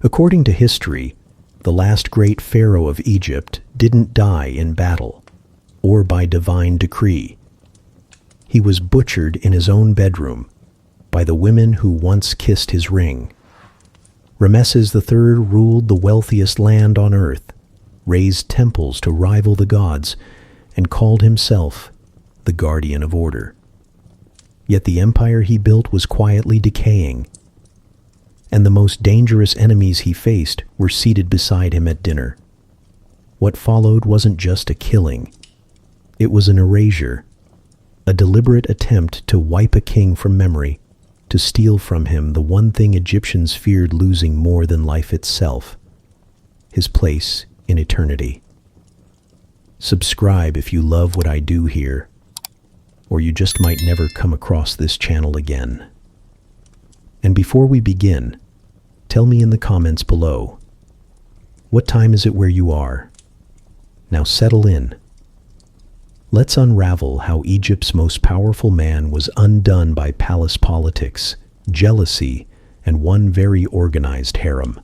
According to history, the last great pharaoh of Egypt didn't die in battle or by divine decree. He was butchered in his own bedroom by the women who once kissed his ring. Ramesses III ruled the wealthiest land on earth, raised temples to rival the gods, and called himself the guardian of order. Yet the empire he built was quietly decaying, and the most dangerous enemies he faced were seated beside him at dinner. What followed wasn't just a killing. It was an erasure, a deliberate attempt to wipe a king from memory, to steal from him the one thing Egyptians feared losing more than life itself: his place in eternity. Subscribe if you love what I do here, or you just might never come across this channel again. And before we begin, tell me in the comments below, what time is it where you are? Now settle in. Let's unravel how Egypt's most powerful man was undone by palace politics, jealousy, and one very organized harem.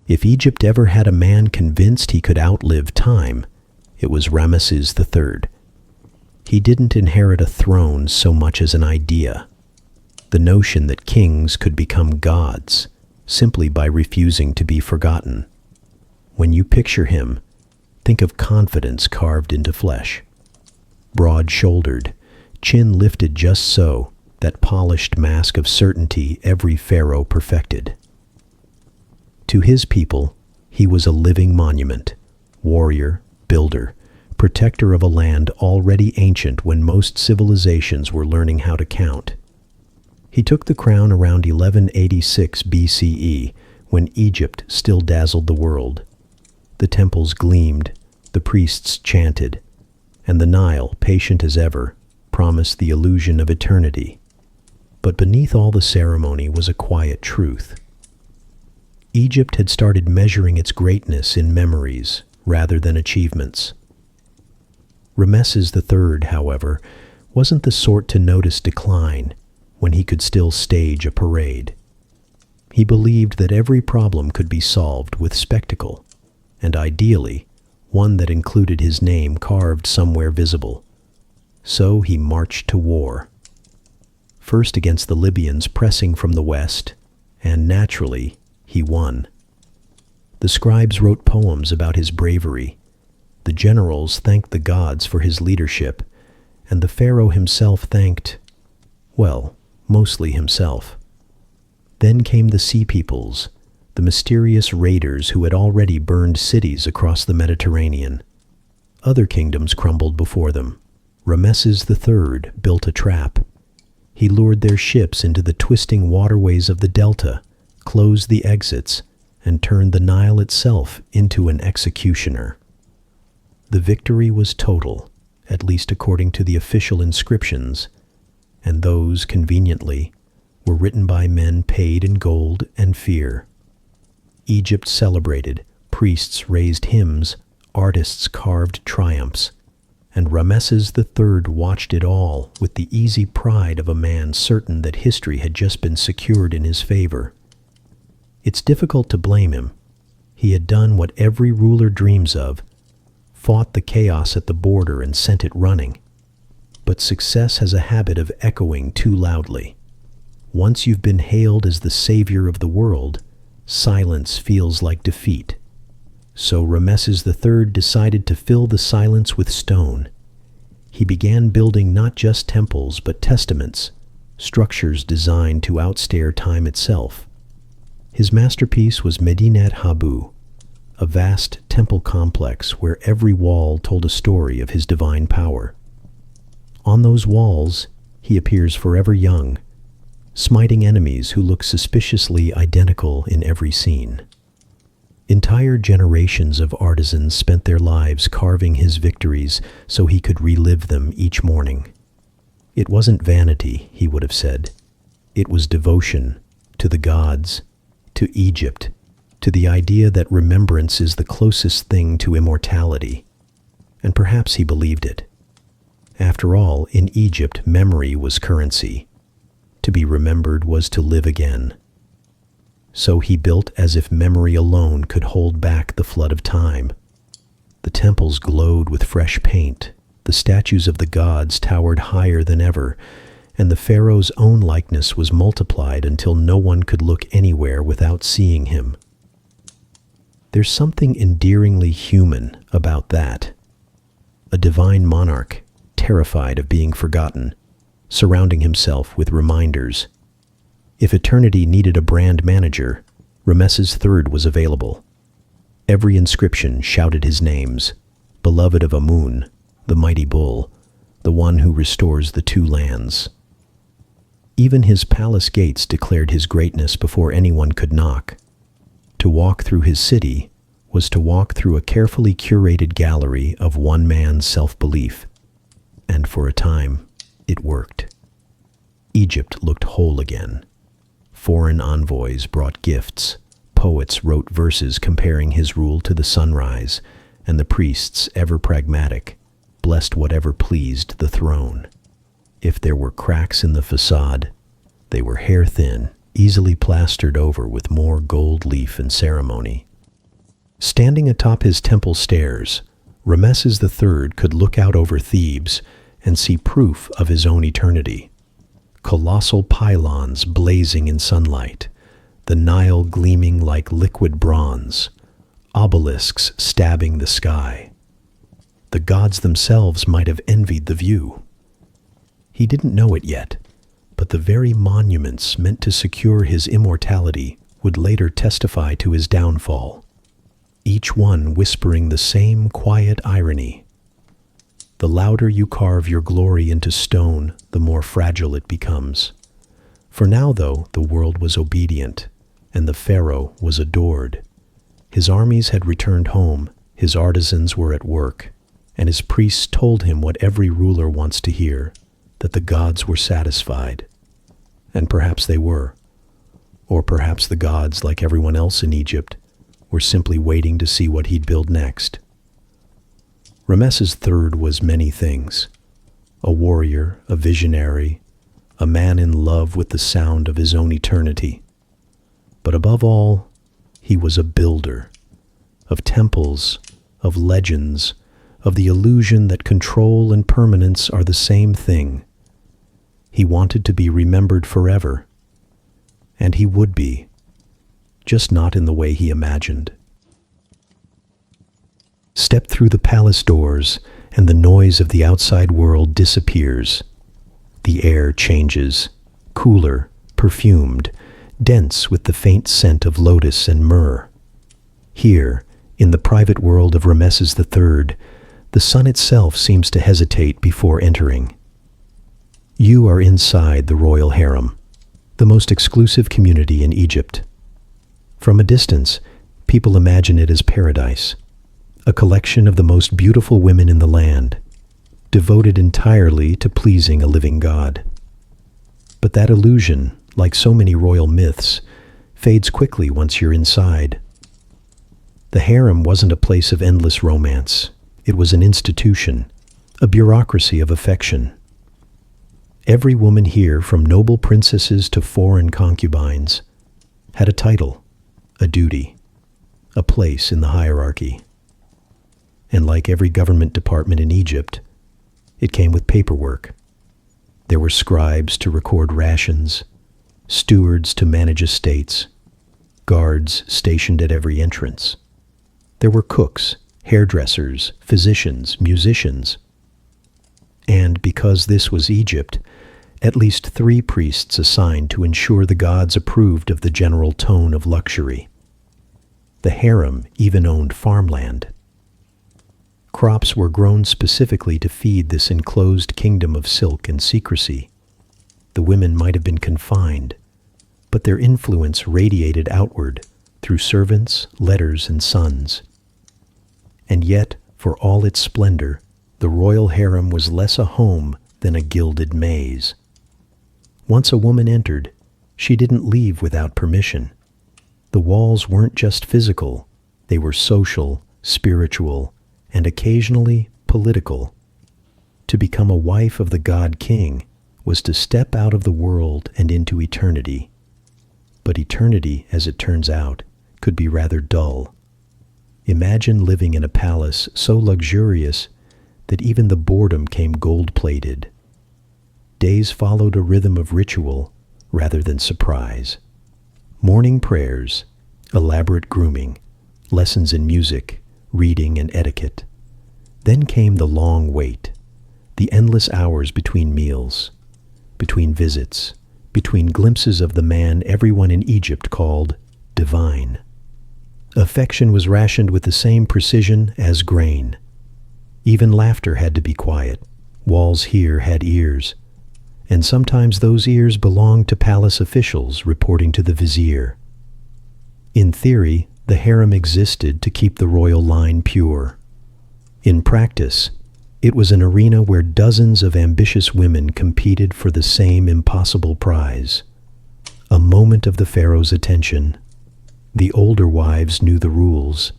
If Egypt ever had a man convinced he could outlive time, it was Ramesses III. He didn't inherit a throne so much as an idea, the notion that kings could become gods simply by refusing to be forgotten. When you picture him, think of confidence carved into flesh. Broad-shouldered, chin lifted just so, that polished mask of certainty every pharaoh perfected. To his people, he was a living monument, warrior, builder, protector of a land already ancient when most civilizations were learning how to count. He took the crown around 1186 BCE, when Egypt still dazzled the world. The temples gleamed, the priests chanted, and the Nile, patient as ever, promised the illusion of eternity. But beneath all the ceremony was a quiet truth. Egypt had started measuring its greatness in memories rather than achievements. Ramesses III, however, wasn't the sort to notice decline when he could still stage a parade. He believed that every problem could be solved with spectacle, and ideally, one that included his name carved somewhere visible. So he marched to war. First against the Libyans pressing from the west, and naturally, he won. The scribes wrote poems about his bravery. The generals thanked the gods for his leadership, and the pharaoh himself thanked, well, mostly himself. Then came the sea peoples, the mysterious raiders who had already burned cities across the Mediterranean. Other kingdoms crumbled before them. Ramesses III built a trap. He lured their ships into the twisting waterways of the delta, closed the exits, and turned the Nile itself into an executioner. The victory was total, at least according to the official inscriptions, and those, conveniently, were written by men paid in gold and fear. Egypt celebrated, priests raised hymns, artists carved triumphs, and Ramesses III watched it all with the easy pride of a man certain that history had just been secured in his favor. It's difficult to blame him. He had done what every ruler dreams of, fought the chaos at the border and sent it running. But success has a habit of echoing too loudly. Once you've been hailed as the savior of the world, silence feels like defeat. So Ramesses III decided to fill the silence with stone. He began building not just temples but testaments, structures designed to outstare time itself. His masterpiece was Medinet Habu, a vast temple complex where every wall told a story of his divine power. On those walls, he appears forever young, smiting enemies who look suspiciously identical in every scene. Entire generations of artisans spent their lives carving his victories so he could relive them each morning. It wasn't vanity, he would have said. It was devotion to the gods, to Egypt, to the idea that remembrance is the closest thing to immortality. And perhaps he believed it. After all, in Egypt, memory was currency. To be remembered was to live again. So he built as if memory alone could hold back the flood of time. The temples glowed with fresh paint, the statues of the gods towered higher than ever, and the pharaoh's own likeness was multiplied until no one could look anywhere without seeing him. There's something endearingly human about that. A divine monarch, terrified of being forgotten, surrounding himself with reminders. If eternity needed a brand manager, Ramesses III was available. Every inscription shouted his names, beloved of Amun, the mighty bull, the one who restores the two lands. Even his palace gates declared his greatness before anyone could knock. To walk through his city was to walk through a carefully curated gallery of one man's self-belief. And for a time, it worked. Egypt looked whole again. Foreign envoys brought gifts, poets wrote verses comparing his rule to the sunrise, and the priests, ever pragmatic, blessed whatever pleased the throne. If there were cracks in the facade, they were hair-thin, easily plastered over with more gold leaf and ceremony. Standing atop his temple stairs, Ramesses III could look out over Thebes and see proof of his own eternity. Colossal pylons blazing in sunlight, the Nile gleaming like liquid bronze, obelisks stabbing the sky. The gods themselves might have envied the view. He didn't know it yet, but the very monuments meant to secure his immortality would later testify to his downfall, each one whispering the same quiet irony. The louder you carve your glory into stone, the more fragile it becomes. For now, though, the world was obedient, and the pharaoh was adored. His armies had returned home, his artisans were at work, and his priests told him what every ruler wants to hear, that the gods were satisfied. And perhaps they were. Or perhaps the gods, like everyone else in Egypt, were simply waiting to see what he'd build next. Ramesses III was many things. A warrior, a visionary, a man in love with the sound of his own eternity. But above all, he was a builder, of temples, of legends, of the illusion that control and permanence are the same thing. He wanted to be remembered forever, and he would be, just not in the way he imagined. Step through the palace doors, and the noise of the outside world disappears. The air changes, cooler, perfumed, dense with the faint scent of lotus and myrrh. Here, in the private world of Ramesses III, the sun itself seems to hesitate before entering. You are inside the royal harem, the most exclusive community in Egypt. From a distance, people imagine it as paradise, a collection of the most beautiful women in the land, devoted entirely to pleasing a living god. But that illusion, like so many royal myths, fades quickly once you're inside. The harem wasn't a place of endless romance. It was an institution, a bureaucracy of affection. Every woman here, from noble princesses to foreign concubines, had a title, a duty, a place in the hierarchy. And like every government department in Egypt, it came with paperwork. There were scribes to record rations, stewards to manage estates, guards stationed at every entrance. There were cooks, hairdressers, physicians, musicians. And because this was Egypt, at least 3 priests assigned to ensure the gods approved of the general tone of luxury. The harem even owned farmland. Crops were grown specifically to feed this enclosed kingdom of silk and secrecy. The women might have been confined, but their influence radiated outward through servants, letters, and sons. And yet, for all its splendor, the royal harem was less a home than a gilded maze. Once a woman entered, she didn't leave without permission. The walls weren't just physical, they were social, spiritual, and occasionally political. To become a wife of the god king was to step out of the world and into eternity. But eternity, as it turns out, could be rather dull. Imagine living in a palace so luxurious that even the boredom came gold-plated. Days followed a rhythm of ritual rather than surprise. Morning prayers, elaborate grooming, lessons in music, reading, and etiquette. Then came the long wait, the endless hours between meals, between visits, between glimpses of the man everyone in Egypt called divine. Affection was rationed with the same precision as grain. Even laughter had to be quiet. Walls here had ears, and sometimes those ears belonged to palace officials reporting to the vizier. In theory, the harem existed to keep the royal line pure. In practice, it was an arena where dozens of ambitious women competed for the same impossible prize. A moment of the pharaoh's attention. The older wives knew the rules.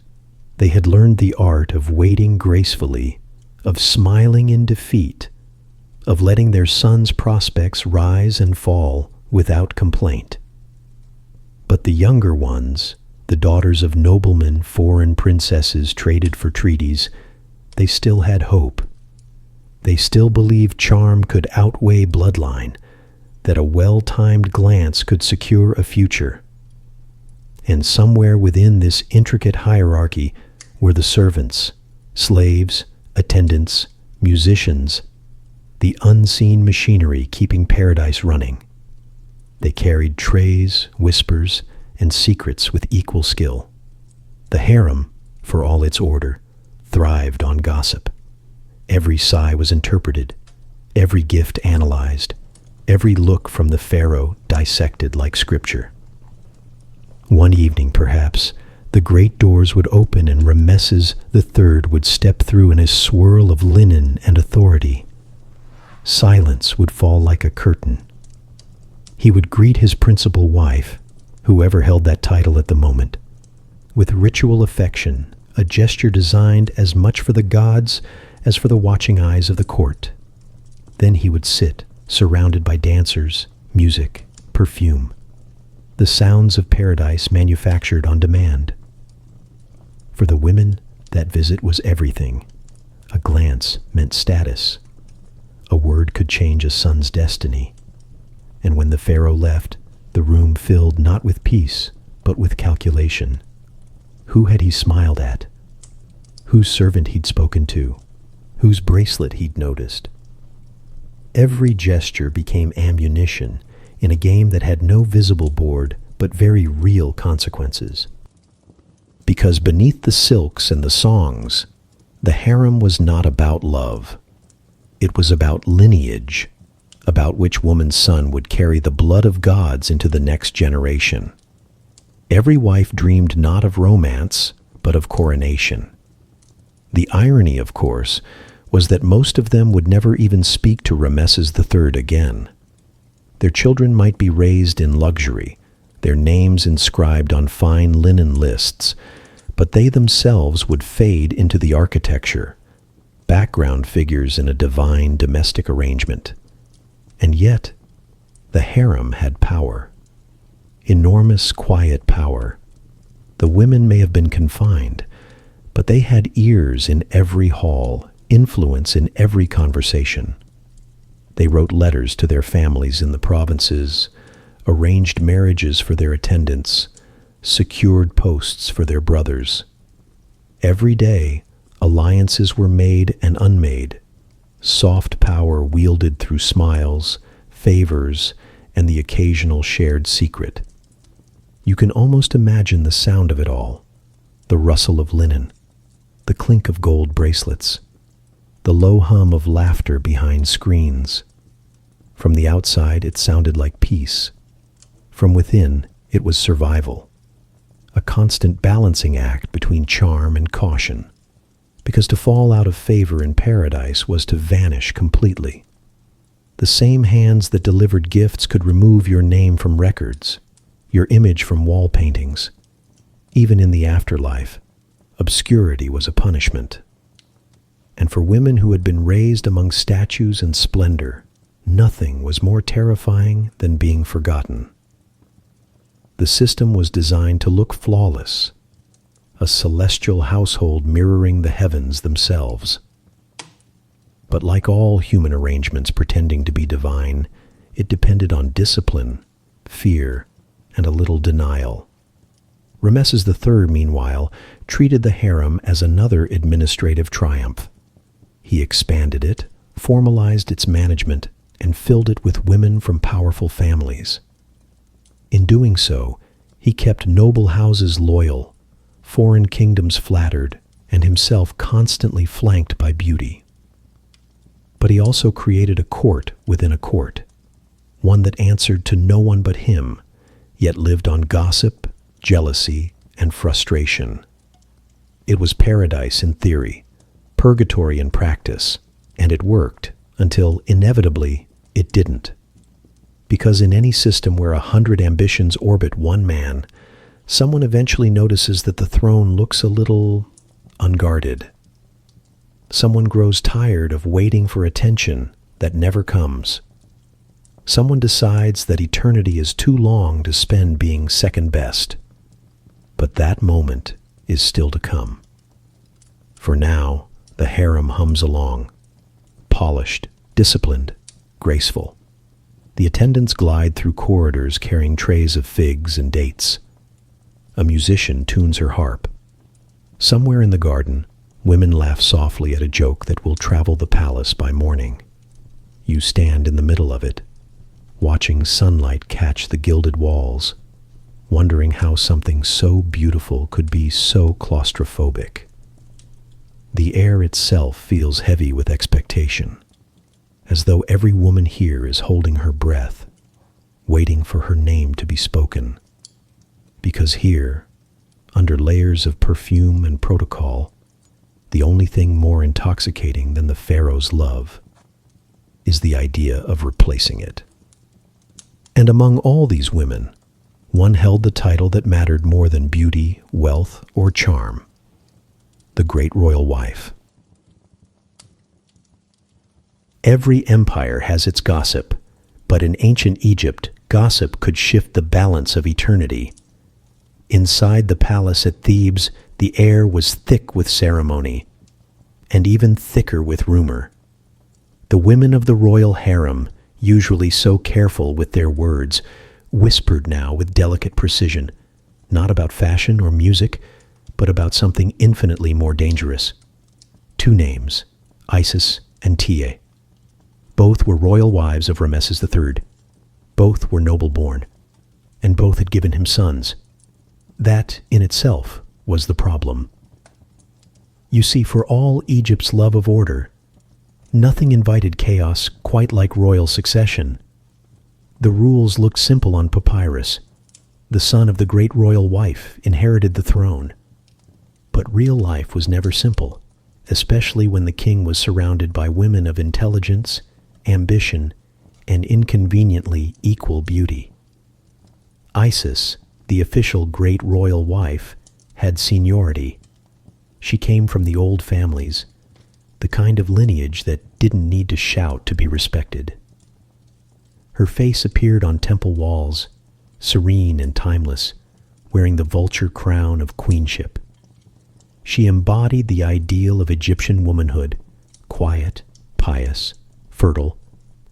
They had learned the art of waiting gracefully, of smiling in defeat, of letting their sons' prospects rise and fall without complaint. But the younger ones, the daughters of noblemen, foreign princesses traded for treaties, they still had hope. They still believed charm could outweigh bloodline, that a well-timed glance could secure a future. And somewhere within this intricate hierarchy were the servants, slaves, attendants, musicians, the unseen machinery keeping paradise running. They carried trays, whispers, and secrets with equal skill. The harem, for all its order, thrived on gossip. Every sigh was interpreted, every gift analyzed, every look from the pharaoh dissected like scripture. One evening, perhaps, the great doors would open and Ramesses III would step through in a swirl of linen and authority. Silence would fall like a curtain. He would greet his principal wife, whoever held that title at the moment, with ritual affection, a gesture designed as much for the gods as for the watching eyes of the court. Then he would sit, surrounded by dancers, music, perfume, the sounds of paradise manufactured on demand. For the women, that visit was everything. A glance meant status. A word could change a son's destiny. And when the pharaoh left, the room filled not with peace, but with calculation. Who had he smiled at? Whose servant he'd spoken to? Whose bracelet he'd noticed? Every gesture became ammunition in a game that had no visible board, but very real consequences. Because beneath the silks and the songs, the harem was not about love. It was about lineage, about which woman's son would carry the blood of gods into the next generation. Every wife dreamed not of romance, but of coronation. The irony, of course, was that most of them would never even speak to Ramesses III again. Their children might be raised in luxury, their names inscribed on fine linen lists, but they themselves would fade into the architecture, background figures in a divine domestic arrangement. And yet, the harem had power. Enormous, quiet power. The women may have been confined, but they had ears in every hall, influence in every conversation. They wrote letters to their families in the provinces, arranged marriages for their attendants, secured posts for their brothers. Every day, alliances were made and unmade, soft power wielded through smiles, favors, and the occasional shared secret. You can almost imagine the sound of it all, the rustle of linen, the clink of gold bracelets, the low hum of laughter behind screens. From the outside, it sounded like peace. From within, it was survival, a constant balancing act between charm and caution, because to fall out of favor in paradise was to vanish completely. The same hands that delivered gifts could remove your name from records, your image from wall paintings. Even in the afterlife, obscurity was a punishment. And for women who had been raised among statues and splendor, nothing was more terrifying than being forgotten. The system was designed to look flawless, a celestial household mirroring the heavens themselves. But like all human arrangements pretending to be divine, it depended on discipline, fear, and a little denial. Ramesses III, meanwhile, treated the harem as another administrative triumph. He expanded it, formalized its management, and filled it with women from powerful families. In doing so, he kept noble houses loyal, foreign kingdoms flattered, and himself constantly flanked by beauty. But he also created a court within a court, one that answered to no one but him, yet lived on gossip, jealousy, and frustration. It was paradise in theory, purgatory in practice, and it worked until, inevitably, it didn't. Because in any system where 100 ambitions orbit one man, someone eventually notices that the throne looks a little unguarded. Someone grows tired of waiting for attention that never comes. Someone decides that eternity is too long to spend being second best. But that moment is still to come. For now, the harem hums along, polished, disciplined, graceful. The attendants glide through corridors carrying trays of figs and dates. A musician tunes her harp. Somewhere in the garden, women laugh softly at a joke that will travel the palace by morning. You stand in the middle of it, watching sunlight catch the gilded walls, wondering how something so beautiful could be so claustrophobic. The air itself feels heavy with expectation, as though every woman here is holding her breath, waiting for her name to be spoken. Because here, under layers of perfume and protocol, the only thing more intoxicating than the pharaoh's love is the idea of replacing it. And among all these women, one held the title that mattered more than beauty, wealth, or charm: the great royal wife. Every empire has its gossip, but in ancient Egypt, gossip could shift the balance of eternity. Inside the palace at Thebes, the air was thick with ceremony, and even thicker with rumor. The women of the royal harem, usually so careful with their words, whispered now with delicate precision, not about fashion or music, but about something infinitely more dangerous. Two names, Isis and Tia. Both were royal wives of Ramesses III. Both were noble-born, and both had given him sons. That, in itself, was the problem. You see, for all Egypt's love of order, nothing invited chaos quite like royal succession. The rules looked simple on papyrus. The son of the great royal wife inherited the throne. But real life was never simple, especially when the king was surrounded by women of intelligence, ambition, and inconveniently equal beauty. Isis, the official great royal wife, had seniority. She came from the old families, the kind of lineage that didn't need to shout to be respected. Her face appeared on temple walls, serene and timeless, wearing the vulture crown of queenship. She embodied the ideal of Egyptian womanhood: quiet, pious, fertile,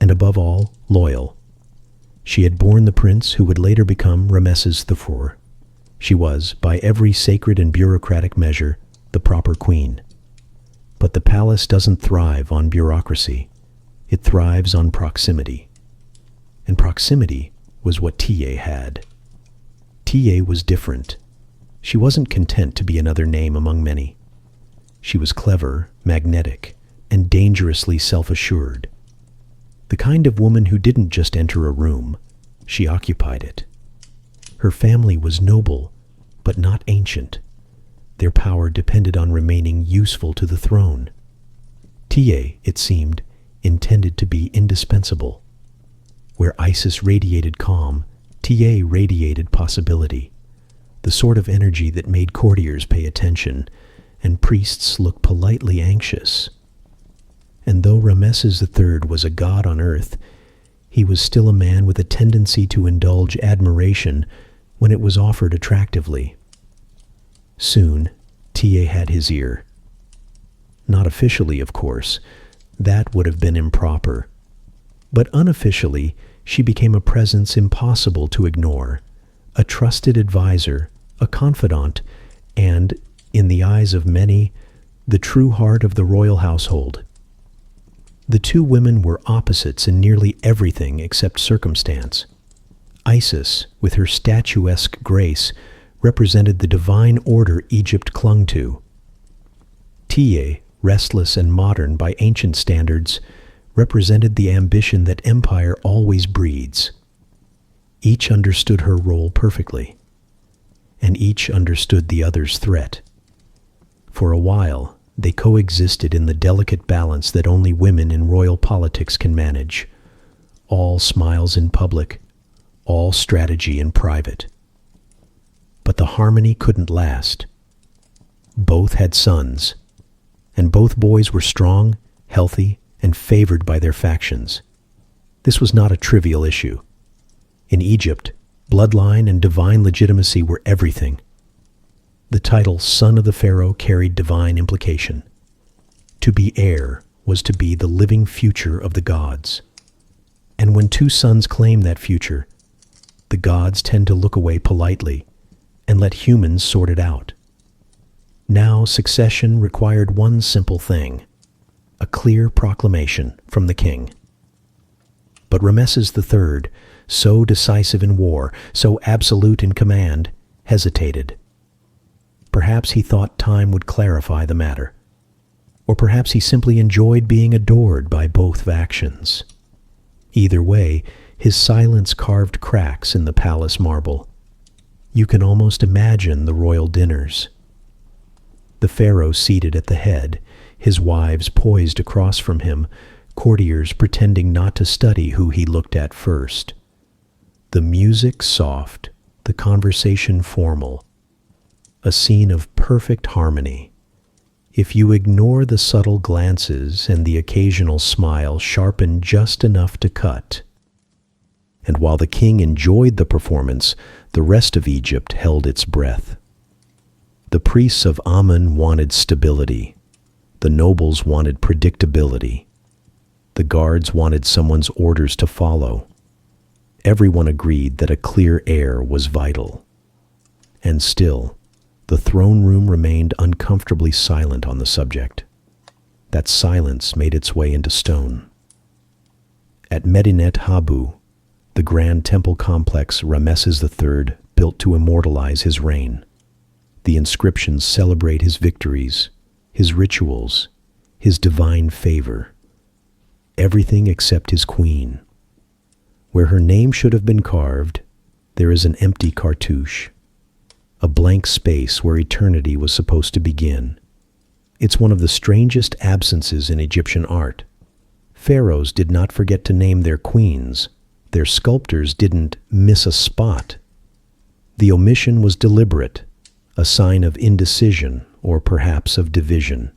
and above all, loyal. She had borne the prince who would later become Ramesses IV. She was, by every sacred and bureaucratic measure, the proper queen. But the palace doesn't thrive on bureaucracy. It thrives on proximity. And proximity was what Tia had. Tia was different. She wasn't content to be another name among many. She was clever, magnetic, and dangerously self-assured. The kind of woman who didn't just enter a room, she occupied it. Her family was noble, but not ancient. Their power depended on remaining useful to the throne. Tia, it seemed, intended to be indispensable. Where Isis radiated calm, Tia radiated possibility, the sort of energy that made courtiers pay attention and priests look politely anxious. And though Ramesses III was a god on earth, he was still a man with a tendency to indulge admiration, when it was offered attractively. Soon, Ta had his ear. Not officially, of course. That would have been improper. But unofficially, she became a presence impossible to ignore, a trusted advisor, a confidant, and, in the eyes of many, the true heart of the royal household. The two women were opposites in nearly everything except circumstance. Isis, with her statuesque grace, represented the divine order Egypt clung to. Tia, restless and modern by ancient standards, represented the ambition that empire always breeds. Each understood her role perfectly, and each understood the other's threat. For a while, they coexisted in the delicate balance that only women in royal politics can manage. All smiles in public, all strategy in private. But the harmony couldn't last. Both had sons, and both boys were strong, healthy, and favored by their factions. This was not a trivial issue. In Egypt, bloodline and divine legitimacy were everything. The title son of the pharaoh carried divine implication. To be heir was to be the living future of the gods. And when two sons claim that future, the gods tend to look away politely and let humans sort it out. Now succession required one simple thing: a clear proclamation from the king. But Ramesses III, so decisive in war, so absolute in command, hesitated. Perhaps he thought time would clarify the matter. Or perhaps he simply enjoyed being adored by both factions. Either way, his silence carved cracks in the palace marble. You can almost imagine the royal dinners. The pharaoh seated at the head, his wives poised across from him, courtiers pretending not to study who he looked at first. The music soft, the conversation formal. A scene of perfect harmony. If you ignore the subtle glances and the occasional smile sharpened just enough to cut. And while the king enjoyed the performance, the rest of Egypt held its breath. The priests of Amun wanted stability. The nobles wanted predictability. The guards wanted someone's orders to follow. Everyone agreed that a clear heir was vital. And still, the throne room remained uncomfortably silent on the subject. That silence made its way into stone. At Medinet Habu, the grand temple complex Ramesses III built to immortalize his reign, the inscriptions celebrate his victories, his rituals, his divine favor. Everything except his queen. Where her name should have been carved, there is an empty cartouche. A blank space where eternity was supposed to begin. It's one of the strangest absences in Egyptian art. Pharaohs did not forget to name their queens. Their sculptors didn't miss a spot. The omission was deliberate, a sign of indecision or perhaps of division.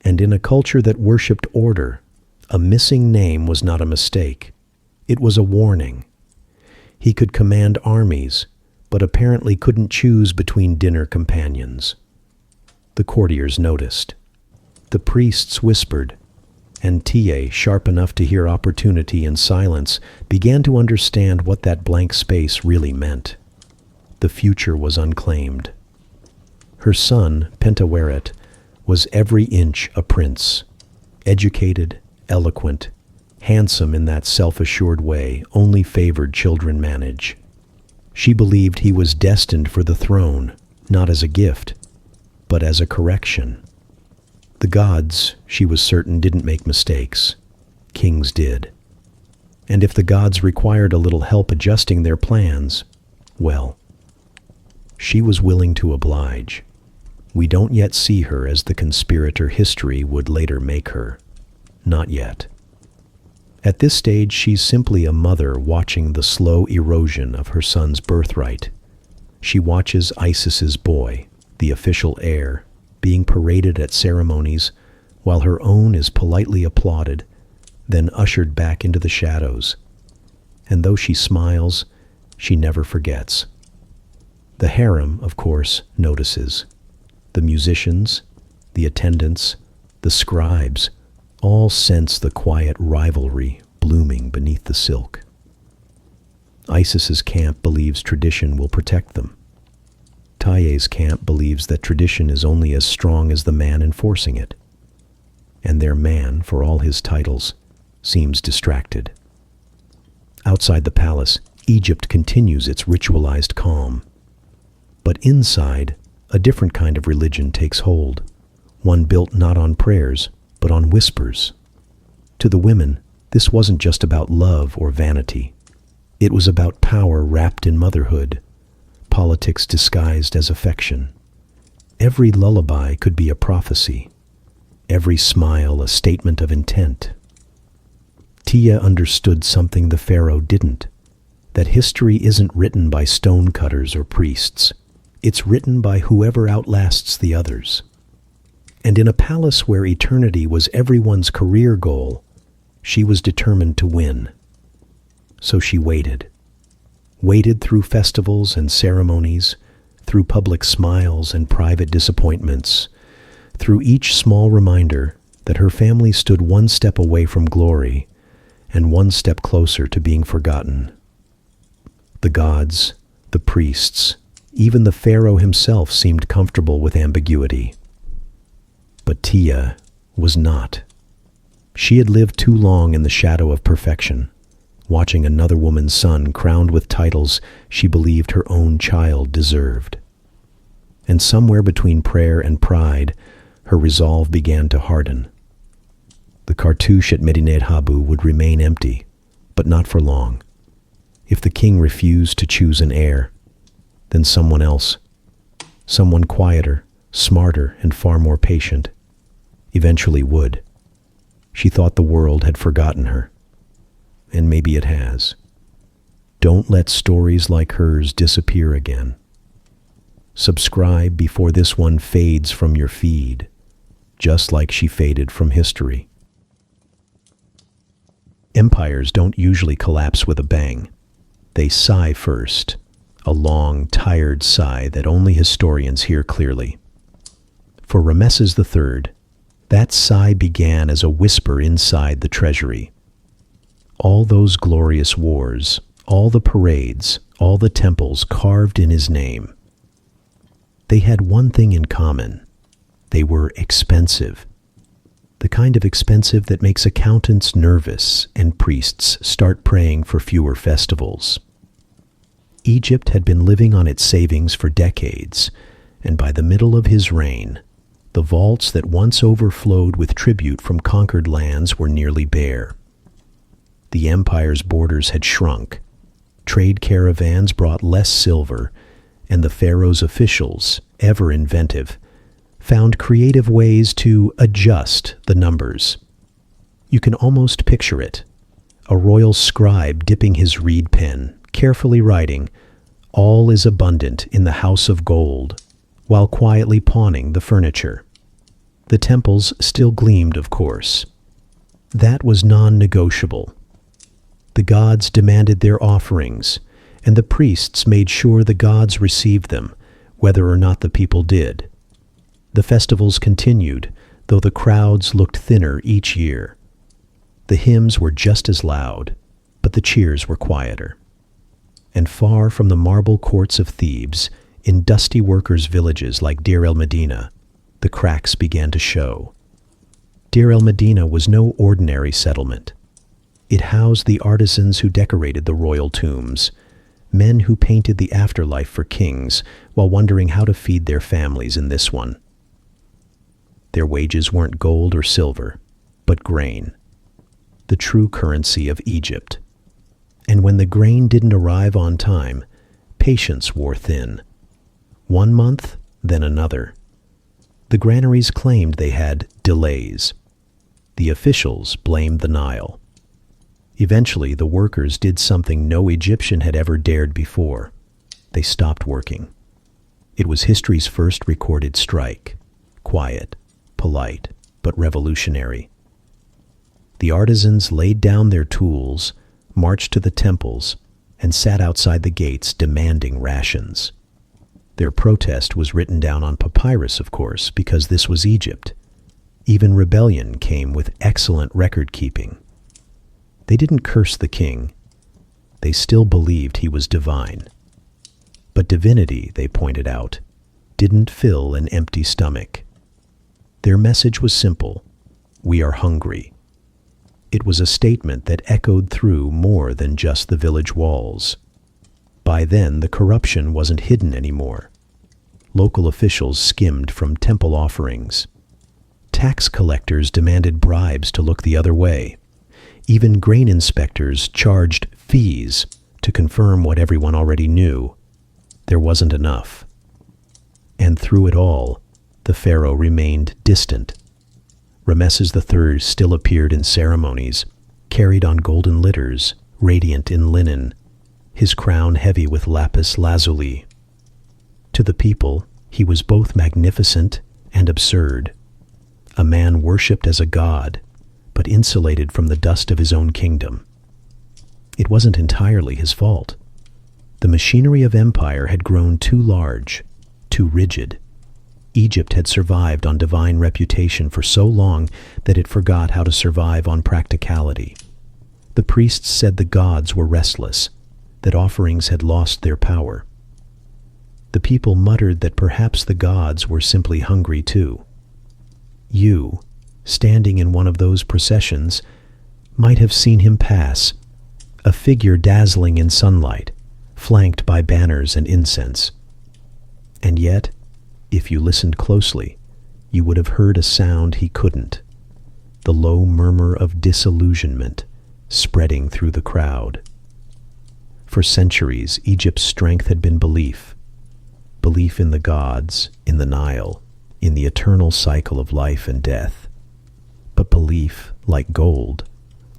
And in a culture that worshipped order, a missing name was not a mistake. It was a warning. He could command armies, but apparently couldn't choose between dinner companions. The courtiers noticed. The priests whispered, and Ta, sharp enough to hear opportunity in silence, began to understand what that blank space really meant. The future was unclaimed. Her son, Pentaweret, was every inch a prince, educated, eloquent, handsome in that self-assured way only favored children manage. She believed he was destined for the throne, not as a gift, but as a correction. The gods, she was certain, didn't make mistakes. Kings did. And if the gods required a little help adjusting their plans, well, she was willing to oblige. We don't yet see her as the conspirator history would later make her. Not yet. At this stage, she's simply a mother watching the slow erosion of her son's birthright. She watches Isis's boy, the official heir, being paraded at ceremonies, while her own is politely applauded, then ushered back into the shadows. And though she smiles, she never forgets. The harem, of course, notices. The musicians, the attendants, the scribes, all sense the quiet rivalry blooming beneath the silk. Isis's camp believes tradition will protect them. Taye's camp believes that tradition is only as strong as the man enforcing it. And their man, for all his titles, seems distracted. Outside the palace, Egypt continues its ritualized calm. But inside, a different kind of religion takes hold, one built not on prayers, but on whispers. To the women, this wasn't just about love or vanity. It was about power wrapped in motherhood, politics disguised as affection. Every lullaby could be a prophecy, every smile a statement of intent. Tia understood something the pharaoh didn't, that history isn't written by stonecutters or priests. It's written by whoever outlasts the others. And in a palace where eternity was everyone's career goal, she was determined to win. So she waited. Waited through festivals and ceremonies, through public smiles and private disappointments, through each small reminder that her family stood one step away from glory and one step closer to being forgotten. The gods, the priests, even the pharaoh himself seemed comfortable with ambiguity. But Tia was not. She had lived too long in the shadow of perfection, watching another woman's son crowned with titles she believed her own child deserved. And somewhere between prayer and pride, her resolve began to harden. The cartouche at Medinet Habu would remain empty, but not for long. If the king refused to choose an heir, then someone else, someone quieter, smarter, and far more patient, eventually would. She thought the world had forgotten her, and maybe it has. Don't let stories like hers disappear again. Subscribe before this one fades from your feed, just like she faded from history. Empires don't usually collapse with a bang. They sigh first, a long, tired sigh that only historians hear clearly. For Ramesses III, that sigh began as a whisper inside the treasury. All those glorious wars, all the parades, all the temples carved in his name. They had one thing in common. They were expensive. The kind of expensive that makes accountants nervous and priests start praying for fewer festivals. Egypt had been living on its savings for decades, and by the middle of his reign, the vaults that once overflowed with tribute from conquered lands were nearly bare. The empire's borders had shrunk. Trade caravans brought less silver, and the pharaoh's officials, ever inventive, found creative ways to adjust the numbers. You can almost picture it. A royal scribe dipping his reed pen, carefully writing, "All is abundant in the house of gold," while quietly pawning the furniture. The temples still gleamed, of course. That was non-negotiable. The gods demanded their offerings, and the priests made sure the gods received them, whether or not the people did. The festivals continued, though the crowds looked thinner each year. The hymns were just as loud, but the cheers were quieter. And far from the marble courts of Thebes, in dusty workers' villages like Deir el-Medina, the cracks began to show. Deir el-Medina was no ordinary settlement. It housed the artisans who decorated the royal tombs, men who painted the afterlife for kings while wondering how to feed their families in this one. Their wages weren't gold or silver, but grain, the true currency of Egypt. And when the grain didn't arrive on time, patience wore thin. 1 month, then another. The granaries claimed they had delays. The officials blamed the Nile. Eventually, the workers did something no Egyptian had ever dared before. They stopped working. It was history's first recorded strike. Quiet, polite, but revolutionary. The artisans laid down their tools, marched to the temples, and sat outside the gates demanding rations. Their protest was written down on papyrus, of course, because this was Egypt. Even rebellion came with excellent record-keeping. They didn't curse the king. They still believed he was divine. But divinity, they pointed out, didn't fill an empty stomach. Their message was simple: we are hungry. It was a statement that echoed through more than just the village walls. By then, the corruption wasn't hidden anymore. Local officials skimmed from temple offerings. Tax collectors demanded bribes to look the other way. Even grain inspectors charged fees to confirm what everyone already knew. There wasn't enough. And through it all, the pharaoh remained distant. Ramesses III still appeared in ceremonies, carried on golden litters, radiant in linen, his crown heavy with lapis lazuli. To the people, he was both magnificent and absurd, a man worshipped as a god, but insulated from the dust of his own kingdom. It wasn't entirely his fault. The machinery of empire had grown too large, too rigid. Egypt had survived on divine reputation for so long that it forgot how to survive on practicality. The priests said the gods were restless, that offerings had lost their power. The people muttered that perhaps the gods were simply hungry too. You, standing in one of those processions, might have seen him pass, a figure dazzling in sunlight, flanked by banners and incense. And yet, if you listened closely, you would have heard a sound he couldn't, the low murmur of disillusionment spreading through the crowd. For centuries, Egypt's strength had been belief. Belief in the gods, in the Nile, in the eternal cycle of life and death. But belief, like gold,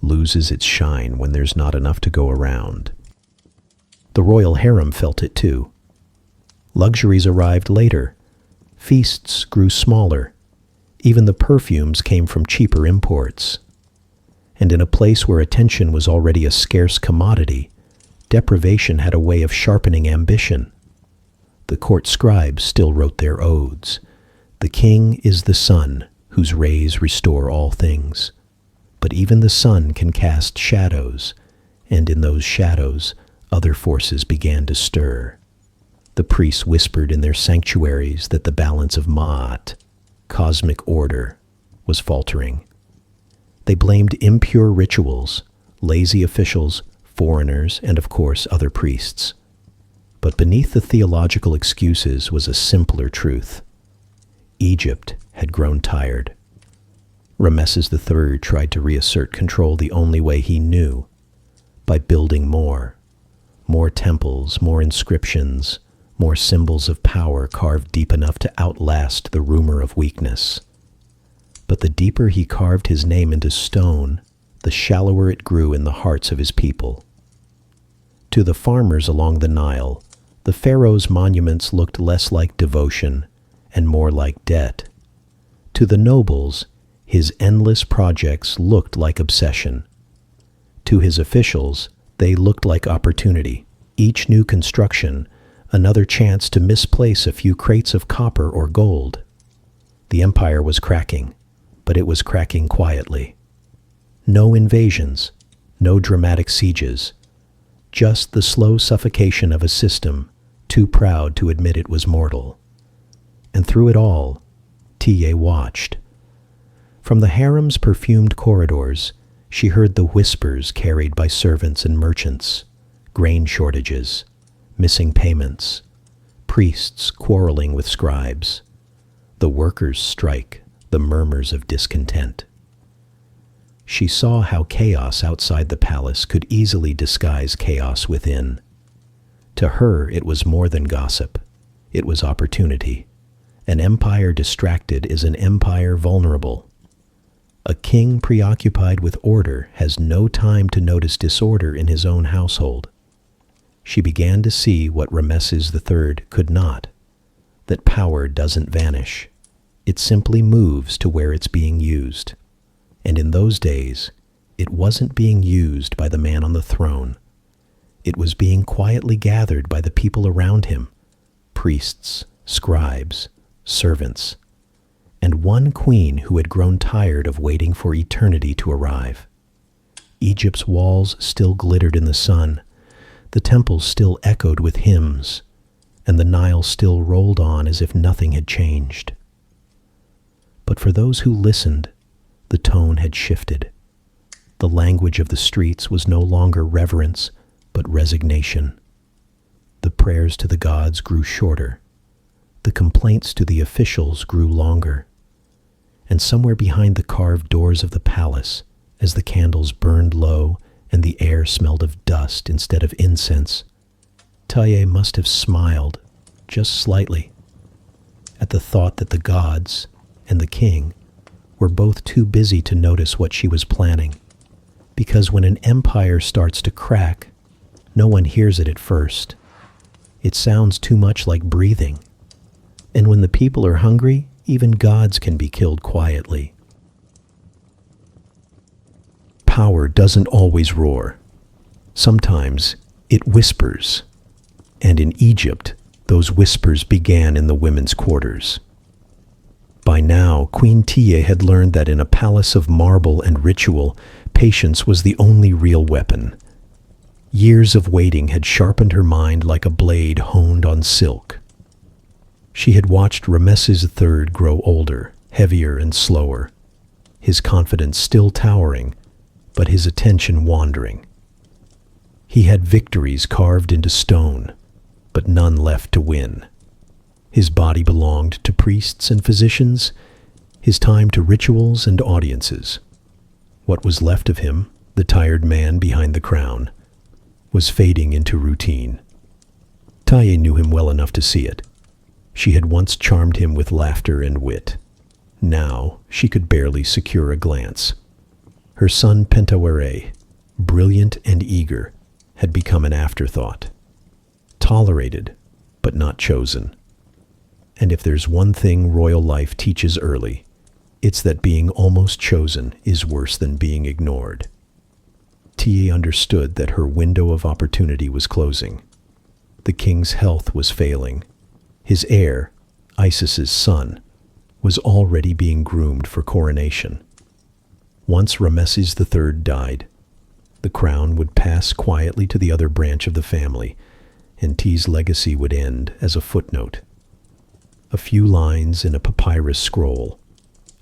loses its shine when there's not enough to go around. The royal harem felt it too. Luxuries arrived later. Feasts grew smaller. Even the perfumes came from cheaper imports. And in a place where attention was already a scarce commodity, deprivation had a way of sharpening ambition. The court scribes still wrote their odes. The king is the sun, whose rays restore all things. But even the sun can cast shadows, and in those shadows, other forces began to stir. The priests whispered in their sanctuaries that the balance of Ma'at, cosmic order, was faltering. They blamed impure rituals, lazy officials, foreigners, and of course other priests. But beneath the theological excuses was a simpler truth. Egypt had grown tired. Ramesses III tried to reassert control the only way he knew, by building more. More temples, more inscriptions, more symbols of power carved deep enough to outlast the rumor of weakness. But the deeper he carved his name into stone, the shallower it grew in the hearts of his people. To the farmers along the Nile, the pharaoh's monuments looked less like devotion and more like debt. To the nobles, his endless projects looked like obsession. To his officials, they looked like opportunity. Each new construction, another chance to misplace a few crates of copper or gold. The empire was cracking, but it was cracking quietly. No invasions, no dramatic sieges, just the slow suffocation of a system too proud to admit it was mortal. And through it all, T.A. watched. From the harem's perfumed corridors, she heard the whispers carried by servants and merchants, grain shortages, missing payments, priests quarreling with scribes, the workers' strike, the murmurs of discontent. She saw how chaos outside the palace could easily disguise chaos within. To her, it was more than gossip. It was opportunity. An empire distracted is an empire vulnerable. A king preoccupied with order has no time to notice disorder in his own household. She began to see what Ramesses III could not, that power doesn't vanish. It simply moves to where it's being used. And in those days, it wasn't being used by the man on the throne. It was being quietly gathered by the people around him, priests, scribes, servants, and one queen who had grown tired of waiting for eternity to arrive. Egypt's walls still glittered in the sun, the temples still echoed with hymns, and the Nile still rolled on as if nothing had changed. But for those who listened, the tone had shifted. The language of the streets was no longer reverence, but resignation. The prayers to the gods grew shorter. The complaints to the officials grew longer. And somewhere behind the carved doors of the palace, as the candles burned low and the air smelled of dust instead of incense, Taye must have smiled, just slightly, at the thought that the gods and the king were both too busy to notice what she was planning. Because when an empire starts to crack, no one hears it at first. It sounds too much like breathing. And when the people are hungry, even gods can be killed quietly. Power doesn't always roar. Sometimes it whispers. And in Egypt, those whispers began in the women's quarters. By now, Queen Tiye had learned that in a palace of marble and ritual, patience was the only real weapon. Years of waiting had sharpened her mind like a blade honed on silk. She had watched Ramesses III grow older, heavier and slower, his confidence still towering, but his attention wandering. He had victories carved into stone, but none left to win. His body belonged to priests and physicians, his time to rituals and audiences. What was left of him, the tired man behind the crown, was fading into routine. Taye knew him well enough to see it. She had once charmed him with laughter and wit. Now she could barely secure a glance. Her son Pentawere, brilliant and eager, had become an afterthought. Tolerated, but not chosen. And if there's one thing royal life teaches early, it's that being almost chosen is worse than being ignored. Tiye understood that her window of opportunity was closing. The king's health was failing. His heir, Isis's son, was already being groomed for coronation. Once Ramesses III died, the crown would pass quietly to the other branch of the family, and T's legacy would end as a footnote. A few lines in a papyrus scroll,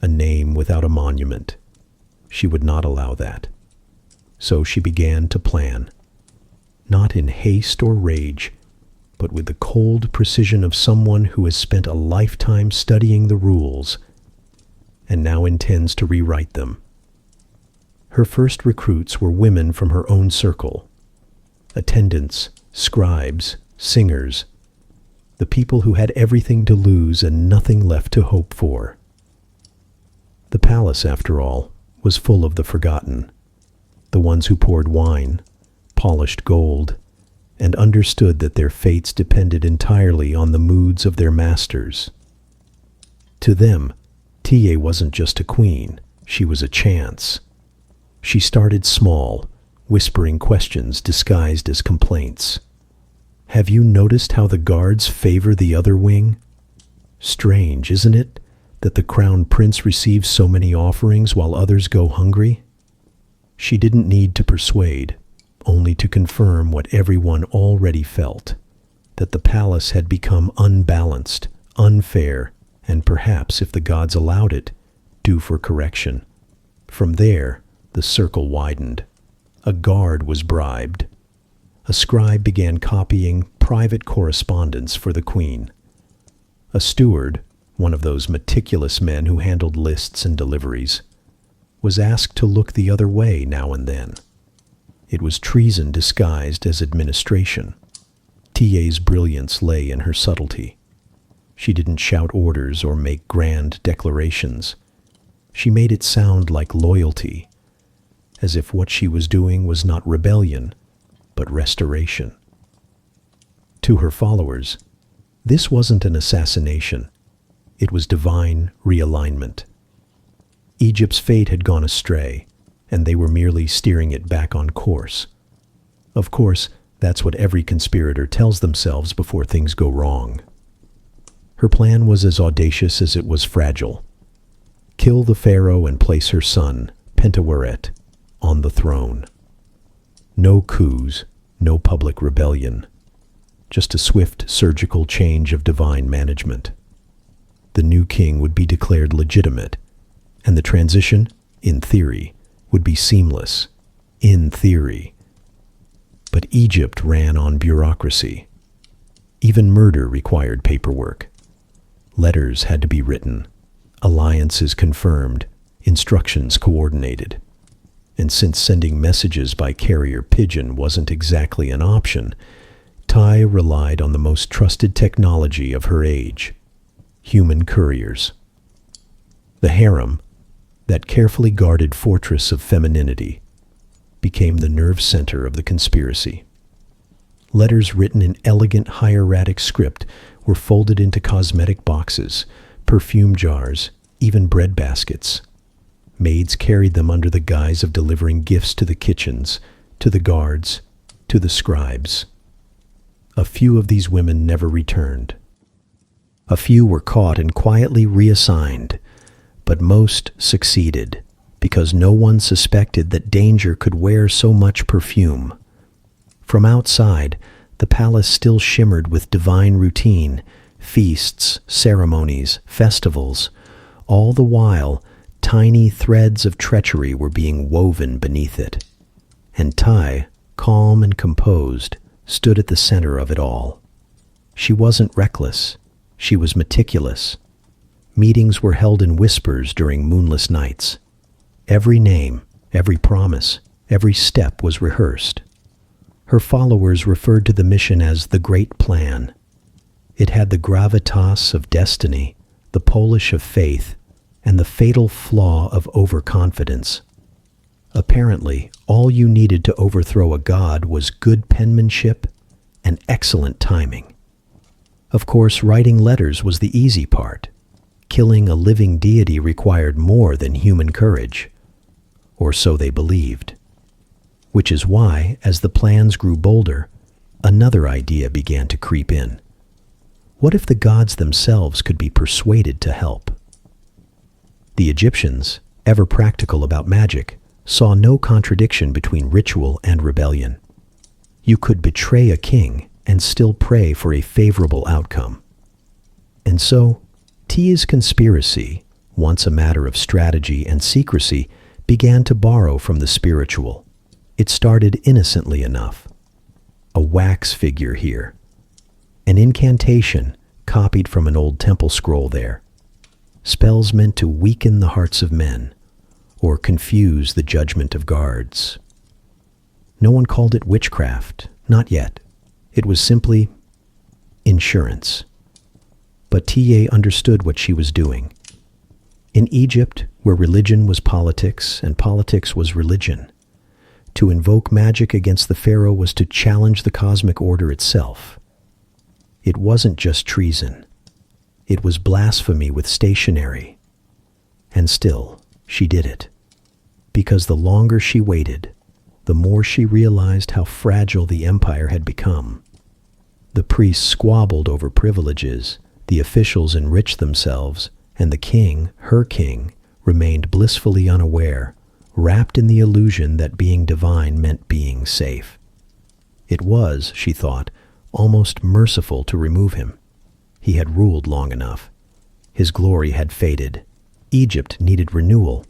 a name without a monument. She would not allow that. So she began to plan, not in haste or rage, but with the cold precision of someone who has spent a lifetime studying the rules and now intends to rewrite them. Her first recruits were women from her own circle, attendants, scribes, singers, the people who had everything to lose and nothing left to hope for. The palace, after all, was full of the forgotten, the ones who poured wine, polished gold, and understood that their fates depended entirely on the moods of their masters. To them, Tiye wasn't just a queen, she was a chance. She started small, whispering questions disguised as complaints. Have you noticed how the guards favor the other wing? Strange, isn't it, that the crown prince receives so many offerings while others go hungry? She didn't need to persuade, only to confirm what everyone already felt, that the palace had become unbalanced, unfair, and perhaps, if the gods allowed it, due for correction. From there, the circle widened. A guard was bribed. A scribe began copying private correspondence for the queen. A steward, one of those meticulous men who handled lists and deliveries, was asked to look the other way now and then. It was treason disguised as administration. Tiye's brilliance lay in her subtlety. She didn't shout orders or make grand declarations. She made it sound like loyalty, as if what she was doing was not rebellion, but restoration. To her followers, this wasn't an assassination. It was divine realignment. Egypt's fate had gone astray, and they were merely steering it back on course. Of course, that's what every conspirator tells themselves before things go wrong. Her plan was as audacious as it was fragile. Kill the pharaoh and place her son, Pentaweret, on the throne. No coups, no public rebellion, just a swift surgical change of divine management. The new king would be declared legitimate, and the transition, in theory, would be seamless, in theory. But Egypt ran on bureaucracy. Even murder required paperwork. Letters had to be written, alliances confirmed, instructions coordinated. And since sending messages by carrier pigeon wasn't exactly an option, Tai relied on the most trusted technology of her age, human couriers. The harem, that carefully guarded fortress of femininity, became the nerve center of the conspiracy. Letters written in elegant hieratic script were folded into cosmetic boxes, perfume jars, even bread baskets. Maids carried them under the guise of delivering gifts to the kitchens, to the guards, to the scribes. A few of these women never returned. A few were caught and quietly reassigned, but most succeeded because no one suspected that danger could wear so much perfume. From outside, the palace still shimmered with divine routine, feasts, ceremonies, festivals. All the while, tiny threads of treachery were being woven beneath it. And Tai, calm and composed, stood at the center of it all. She wasn't reckless. She was meticulous. Meetings were held in whispers during moonless nights. Every name, every promise, every step was rehearsed. Her followers referred to the mission as the Great Plan. It had the gravitas of destiny, the polish of faith, and the fatal flaw of overconfidence. Apparently, all you needed to overthrow a god was good penmanship and excellent timing. Of course, writing letters was the easy part. Killing a living deity required more than human courage, or so they believed. Which is why, as the plans grew bolder, another idea began to creep in. What if the gods themselves could be persuaded to help? The Egyptians, ever practical about magic, saw no contradiction between ritual and rebellion. You could betray a king and still pray for a favorable outcome. And so, Tia's conspiracy, once a matter of strategy and secrecy, began to borrow from the spiritual. It started innocently enough. A wax figure here. An incantation copied from an old temple scroll there. Spells meant to weaken the hearts of men or confuse the judgment of guards. No one called it witchcraft, not yet. It was simply insurance. But Ta understood what she was doing. In Egypt, where religion was politics and politics was religion, to invoke magic against the pharaoh was to challenge the cosmic order itself. It wasn't just treason. It was blasphemy with stationery. And still, she did it. Because the longer she waited, the more she realized how fragile the empire had become. The priests squabbled over privileges, the officials enriched themselves, and the king, her king, remained blissfully unaware, wrapped in the illusion that being divine meant being safe. It was, she thought, almost merciful to remove him. He had ruled long enough. His glory had faded. Egypt needed renewal,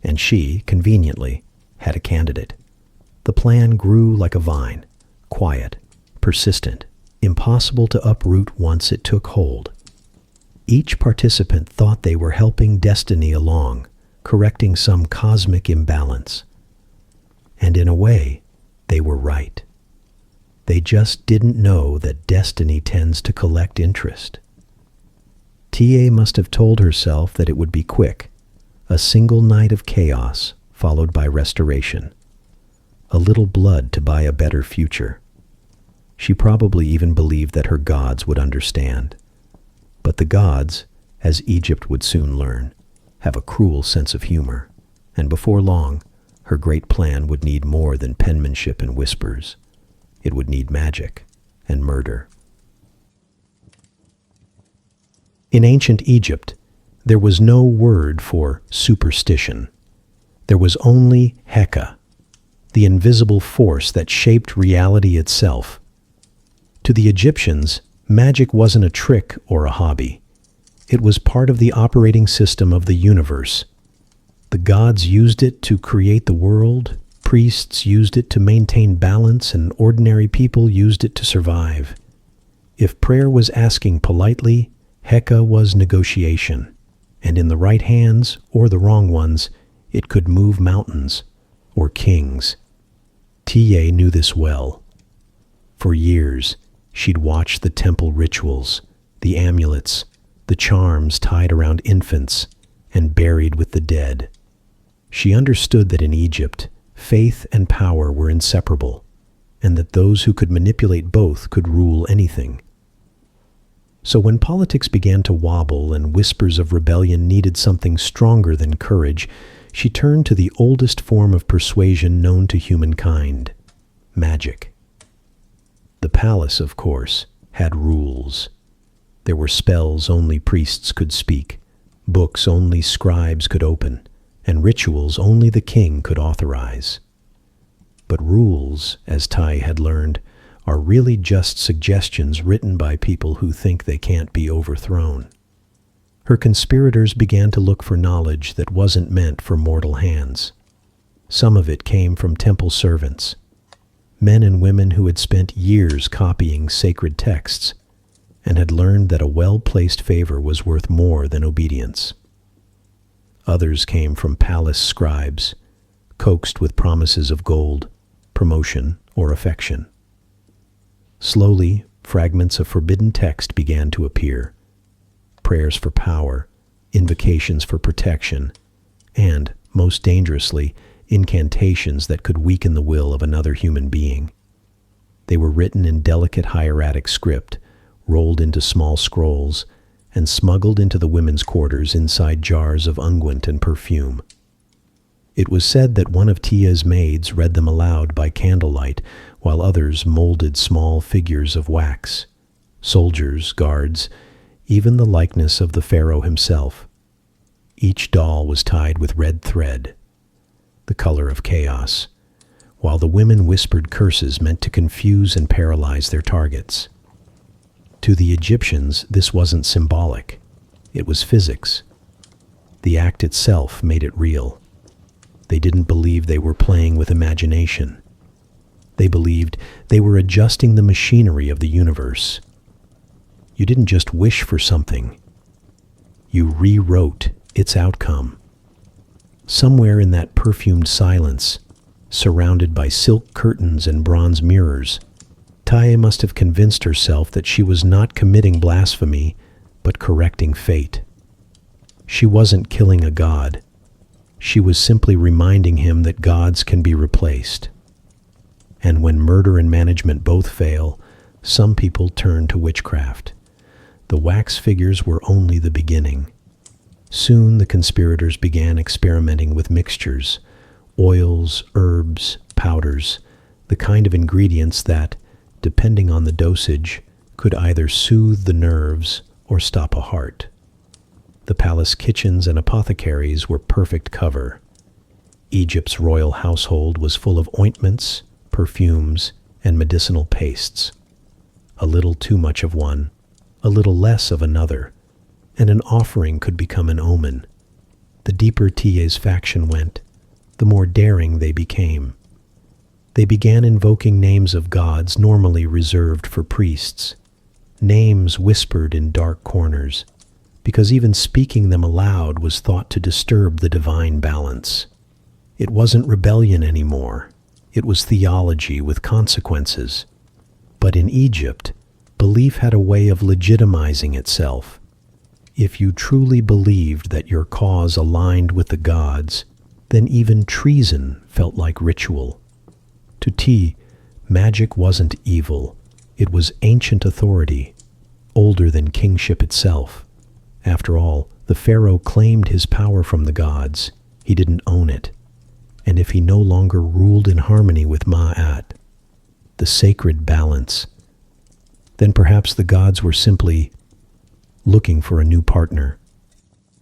and she, conveniently, had a candidate. The plan grew like a vine, quiet, persistent, impossible to uproot once it took hold. Each participant thought they were helping destiny along, correcting some cosmic imbalance. And in a way, they were right. They just didn't know that destiny tends to collect interest. Ta must have told herself that it would be quick, a single night of chaos followed by restoration. A little blood to buy a better future. She probably even believed that her gods would understand. But the gods, as Egypt would soon learn, have a cruel sense of humor, and before long, her great plan would need more than penmanship and whispers. It would need magic and murder. In ancient Egypt, there was no word for superstition. There was only Heka, the invisible force that shaped reality itself. To the Egyptians, magic wasn't a trick or a hobby. It was part of the operating system of the universe. The gods used it to create the world, priests used it to maintain balance, and ordinary people used it to survive. If prayer was asking politely, Heka was negotiation, and in the right hands or the wrong ones, it could move mountains or kings. Tie knew this well. For years, she'd watched the temple rituals, the amulets, the charms tied around infants and buried with the dead. She understood that in Egypt, faith and power were inseparable, and that those who could manipulate both could rule anything. So when politics began to wobble and whispers of rebellion needed something stronger than courage, she turned to the oldest form of persuasion known to humankind: magic. The palace, of course, had rules. There were spells only priests could speak, books only scribes could open, and rituals only the king could authorize. But rules, as Tai had learned, are really just suggestions written by people who think they can't be overthrown. Her conspirators began to look for knowledge that wasn't meant for mortal hands. Some of it came from temple servants, men and women who had spent years copying sacred texts and had learned that a well-placed favor was worth more than obedience. Others came from palace scribes, coaxed with promises of gold, promotion, or affection. Slowly, fragments of forbidden text began to appear: prayers for power, invocations for protection, and, most dangerously, incantations that could weaken the will of another human being. They were written in delicate hieratic script, rolled into small scrolls, and smuggled into the women's quarters inside jars of unguent and perfume. It was said that one of Tia's maids read them aloud by candlelight, while others molded small figures of wax: soldiers, guards, even the likeness of the pharaoh himself. Each doll was tied with red thread, the color of chaos, while the women whispered curses meant to confuse and paralyze their targets. To the Egyptians, this wasn't symbolic. It was physics. The act itself made it real. They didn't believe they were playing with imagination. They believed they were adjusting the machinery of the universe. You didn't just wish for something. You rewrote its outcome. Somewhere in that perfumed silence, surrounded by silk curtains and bronze mirrors, Taye must have convinced herself that she was not committing blasphemy, but correcting fate. She wasn't killing a god. She was simply reminding him that gods can be replaced. And when murder and management both fail, some people turn to witchcraft. The wax figures were only the beginning. Soon the conspirators began experimenting with mixtures, oils, herbs, powders, the kind of ingredients that, depending on the dosage, could either soothe the nerves or stop a heart. The palace kitchens and apothecaries were perfect cover. Egypt's royal household was full of ointments, perfumes, and medicinal pastes. A little too much of one, a little less of another, and an offering could become an omen. The deeper Tia's faction went, the more daring they became. They began invoking names of gods normally reserved for priests, names whispered in dark corners, because even speaking them aloud was thought to disturb the divine balance. It wasn't rebellion anymore. It was theology with consequences. But in Egypt, belief had a way of legitimizing itself. If you truly believed that your cause aligned with the gods, then even treason felt like ritual. To T, magic wasn't evil. It was ancient authority, older than kingship itself. After all, the pharaoh claimed his power from the gods. He didn't own it. And if he no longer ruled in harmony with Ma'at, the sacred balance, then perhaps the gods were simply looking for a new partner.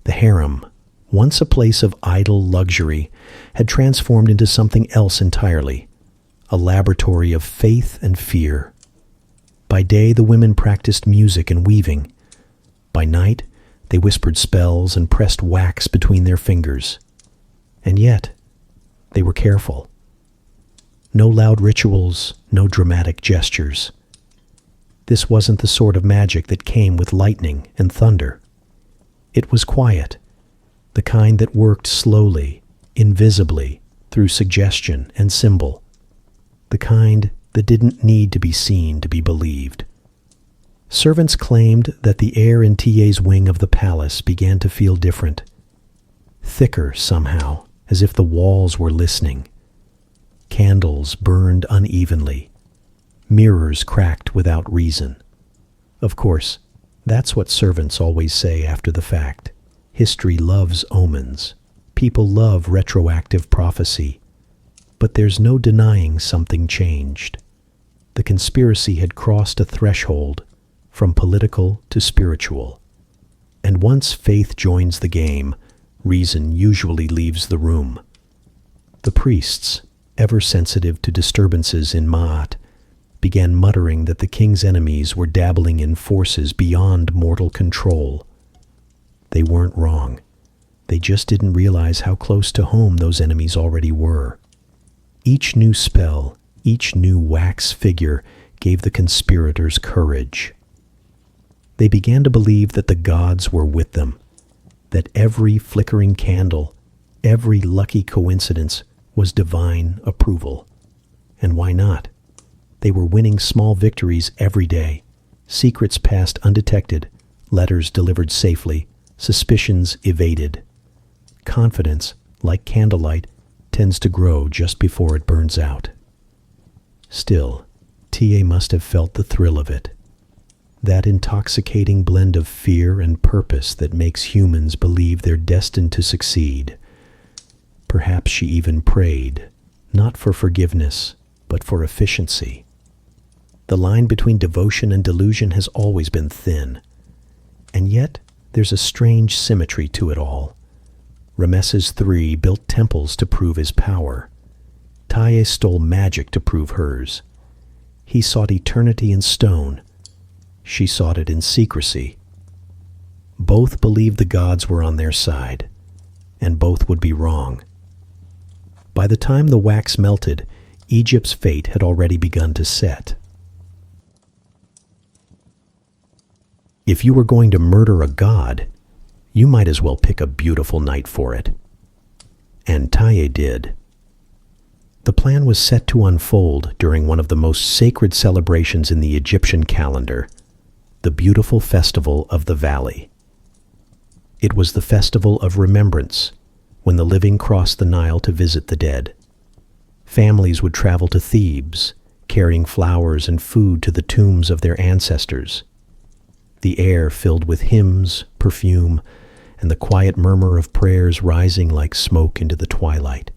The harem, once a place of idle luxury, had transformed into something else entirely, a laboratory of faith and fear. By day, the women practiced music and weaving. By night, they whispered spells and pressed wax between their fingers. And yet, they were careful. No loud rituals, no dramatic gestures. This wasn't the sort of magic that came with lightning and thunder. It was quiet, the kind that worked slowly, invisibly, through suggestion and symbol, the kind that didn't need to be seen to be believed. Servants claimed that the air in Tie's wing of the palace began to feel different, thicker somehow, as if the walls were listening. Candles burned unevenly, mirrors cracked without reason. Of course, that's what servants always say after the fact. History loves omens. People love retroactive prophecy. But there's no denying something changed. The conspiracy had crossed a threshold from political to spiritual. And once faith joins the game, reason usually leaves the room. The priests, ever sensitive to disturbances in Ma'at, began muttering that the king's enemies were dabbling in forces beyond mortal control. They weren't wrong. They just didn't realize how close to home those enemies already were. Each new spell, each new wax figure gave the conspirators courage. They began to believe that the gods were with them, that every flickering candle, every lucky coincidence was divine approval. And why not? They were winning small victories every day, secrets passed undetected, letters delivered safely, suspicions evaded. Confidence, like candlelight, tends to grow just before it burns out. Still, Tie must have felt the thrill of it. That intoxicating blend of fear and purpose that makes humans believe they're destined to succeed. Perhaps she even prayed, not for forgiveness, but for efficiency. The line between devotion and delusion has always been thin. And yet, there's a strange symmetry to it all. Ramesses III built temples to prove his power. Tie stole magic to prove hers. He sought eternity in stone. She sought it in secrecy. Both believed the gods were on their side, and both would be wrong. By the time the wax melted, Egypt's fate had already begun to set. If you were going to murder a god, you might as well pick a beautiful night for it. And Tie did. The plan was set to unfold during one of the most sacred celebrations in the Egyptian calendar, the beautiful festival of the Valley. It was the festival of remembrance, when the living crossed the Nile to visit the dead. Families would travel to Thebes, carrying flowers and food to the tombs of their ancestors. The air filled with hymns, perfume, and the quiet murmur of prayers rising like smoke into the twilight.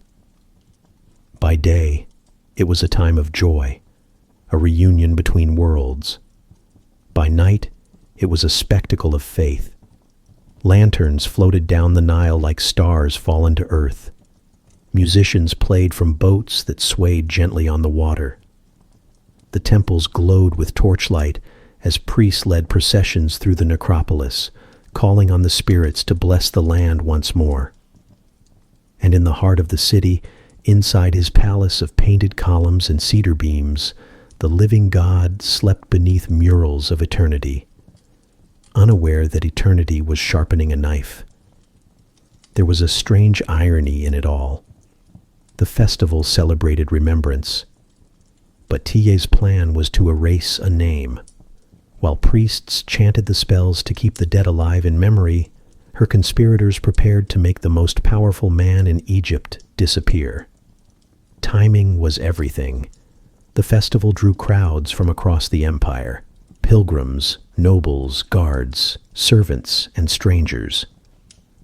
By day, it was a time of joy, a reunion between worlds. By night, it was a spectacle of faith. Lanterns floated down the Nile like stars fallen to earth. Musicians played from boats that swayed gently on the water. The temples glowed with torchlight as priests led processions through the necropolis, calling on the spirits to bless the land once more. And in the heart of the city, inside his palace of painted columns and cedar beams, the living God slept beneath murals of eternity, unaware that eternity was sharpening a knife. There was a strange irony in it all. The festival celebrated remembrance, but Tie's plan was to erase a name. While priests chanted the spells to keep the dead alive in memory, her conspirators prepared to make the most powerful man in Egypt disappear. Timing was everything. The festival drew crowds from across the empire, pilgrims, nobles, guards, servants, and strangers.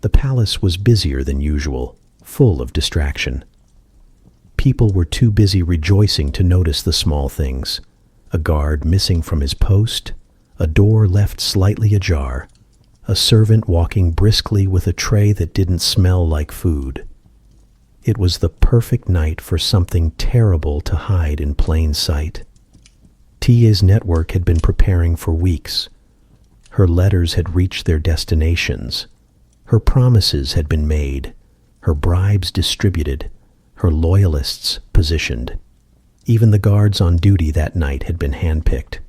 The palace was busier than usual, full of distraction. People were too busy rejoicing to notice the small things. A guard missing from his post, a door left slightly ajar, a servant walking briskly with a tray that didn't smell like food. It was the perfect night for something terrible to hide in plain sight. Tia's network had been preparing for weeks. Her letters had reached their destinations. Her promises had been made, her bribes distributed, her loyalists positioned. Even the guards on duty that night had been handpicked,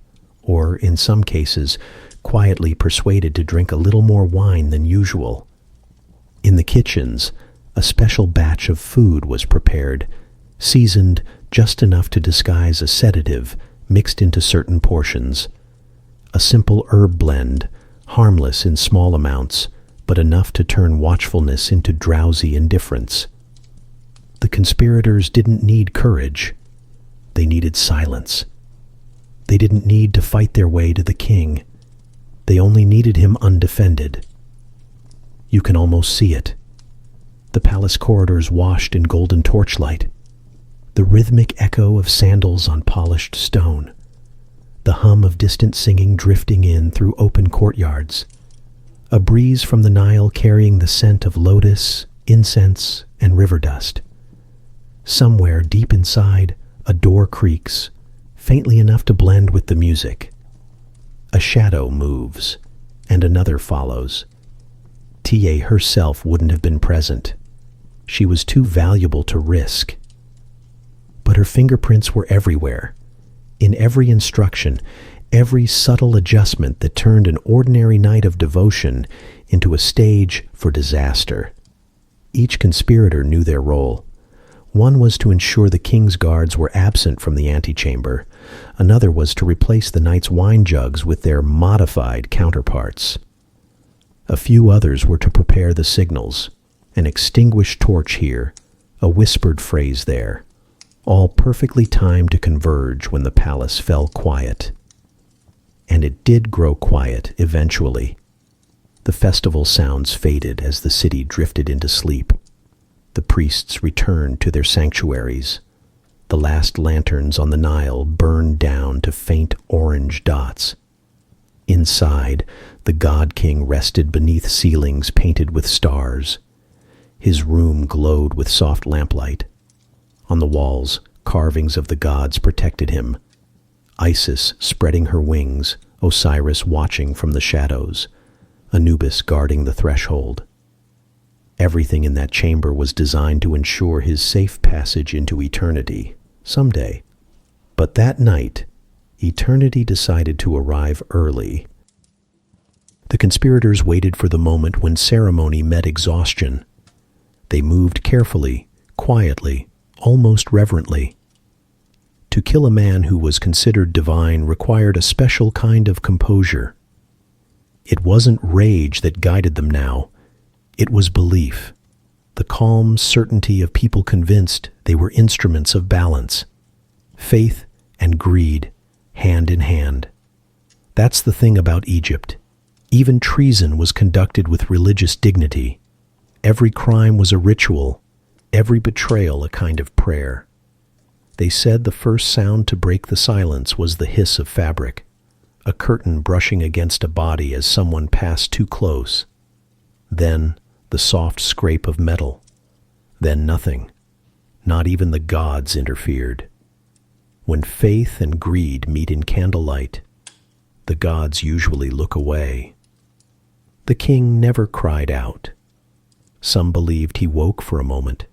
or, in some cases, quietly persuaded to drink a little more wine than usual. In the kitchens, a special batch of food was prepared, seasoned just enough to disguise a sedative mixed into certain portions. A simple herb blend, harmless in small amounts, but enough to turn watchfulness into drowsy indifference. The conspirators didn't need courage. They needed silence. They didn't need to fight their way to the king. They only needed him undefended. You can almost see it. The palace corridors washed in golden torchlight. The rhythmic echo of sandals on polished stone. The hum of distant singing drifting in through open courtyards. A breeze from the Nile carrying the scent of lotus, incense, and river dust. Somewhere deep inside, a door creaks, faintly enough to blend with the music. A shadow moves, and another follows. Tia herself wouldn't have been present. She was too valuable to risk. But her fingerprints were everywhere, in every instruction, every subtle adjustment that turned an ordinary night of devotion into a stage for disaster. Each conspirator knew their role. One was to ensure the king's guards were absent from the antechamber. Another was to replace the knight's wine jugs with their modified counterparts. A few others were to prepare the signals, an extinguished torch here, a whispered phrase there, all perfectly timed to converge when the palace fell quiet. And it did grow quiet eventually. The festival sounds faded as the city drifted into sleep. The priests returned to their sanctuaries. The last lanterns on the Nile burned down to faint orange dots. Inside, the God King rested beneath ceilings painted with stars. His room glowed with soft lamplight. On the walls, carvings of the gods protected him. Isis spreading her wings, Osiris watching from the shadows, Anubis guarding the threshold. Everything in that chamber was designed to ensure his safe passage into eternity, someday. But that night, eternity decided to arrive early. The conspirators waited for the moment when ceremony met exhaustion. They moved carefully, quietly, almost reverently. To kill a man who was considered divine required a special kind of composure. It wasn't rage that guided them now. It was belief, the calm certainty of people convinced they were instruments of balance. Faith and greed, hand in hand. That's the thing about Egypt. Even treason was conducted with religious dignity. Every crime was a ritual, every betrayal a kind of prayer. They said the first sound to break the silence was the hiss of fabric, a curtain brushing against a body as someone passed too close. Then the soft scrape of metal. Then nothing. Not even the gods interfered. When faith and greed meet in candlelight, the gods usually look away. The king never cried out. Some believed he woke for a moment,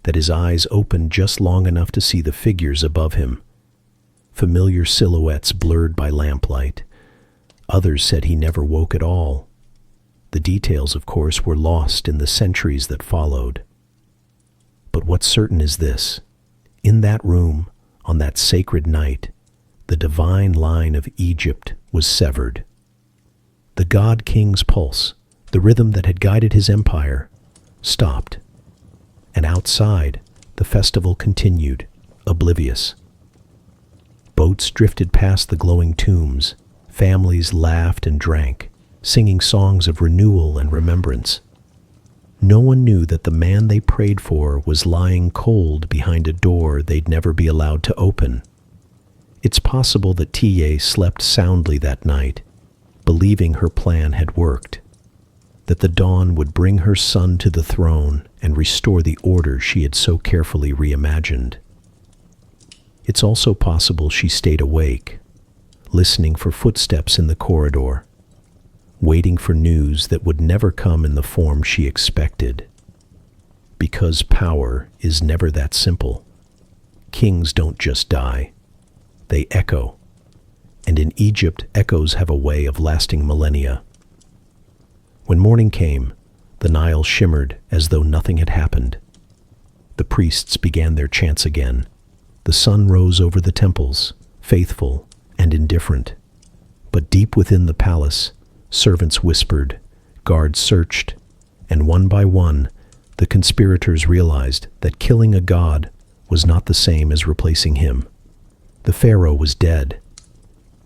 that his eyes opened just long enough to see the figures above him, familiar silhouettes blurred by lamplight. Others said he never woke at all. The details, of course, were lost in the centuries that followed. But what's certain is this: in that room, on that sacred night, the divine line of Egypt was severed. The God King's pulse, the rhythm that had guided his empire, stopped. And outside, the festival continued, oblivious. Boats drifted past the glowing tombs. Families laughed and drank, singing songs of renewal and remembrance. No one knew that the man they prayed for was lying cold behind a door they'd never be allowed to open. It's possible that Tia slept soundly that night, believing her plan had worked. that the dawn would bring her son to the throne and restore the order she had so carefully reimagined. It's also possible she stayed awake, listening for footsteps in the corridor, waiting for news that would never come in the form she expected. Because power is never that simple. Kings don't just die, they echo. And in Egypt, echoes have a way of lasting millennia. When morning came, the Nile shimmered as though nothing had happened. The priests began their chants again. The sun rose over the temples, faithful and indifferent. But deep within the palace, servants whispered, guards searched, and one by one, the conspirators realized that killing a god was not the same as replacing him. The pharaoh was dead,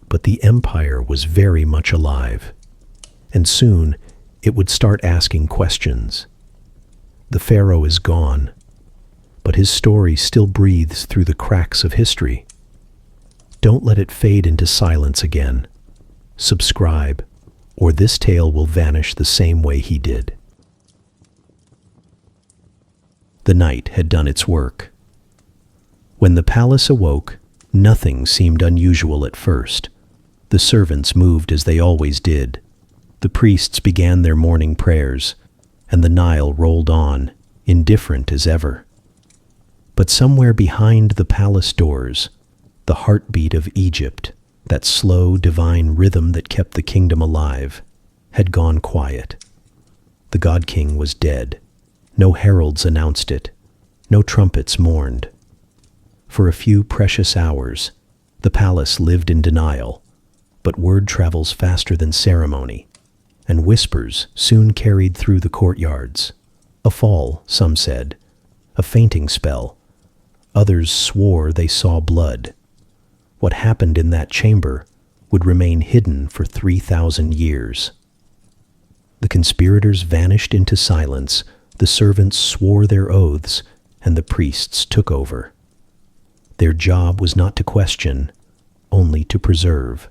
but the empire was very much alive, and soon it would start asking questions. The pharaoh is gone, but his story still breathes through the cracks of history. Don't let it fade into silence again. Subscribe, or this tale will vanish the same way he did. The night had done its work. When the palace awoke, nothing seemed unusual at first. The servants moved as they always did. The priests began their morning prayers, and the Nile rolled on, indifferent as ever. But somewhere behind the palace doors, the heartbeat of Egypt, that slow, divine rhythm that kept the kingdom alive, had gone quiet. The god-king was dead. No heralds announced it. No trumpets mourned. For a few precious hours, the palace lived in denial, but word travels faster than ceremony, and whispers soon carried through the courtyards. A fall, some said, a fainting spell. Others swore they saw blood. What happened in that chamber would remain hidden for 3,000 years. The conspirators vanished into silence, the servants swore their oaths, and the priests took over. Their job was not to question, only to preserve.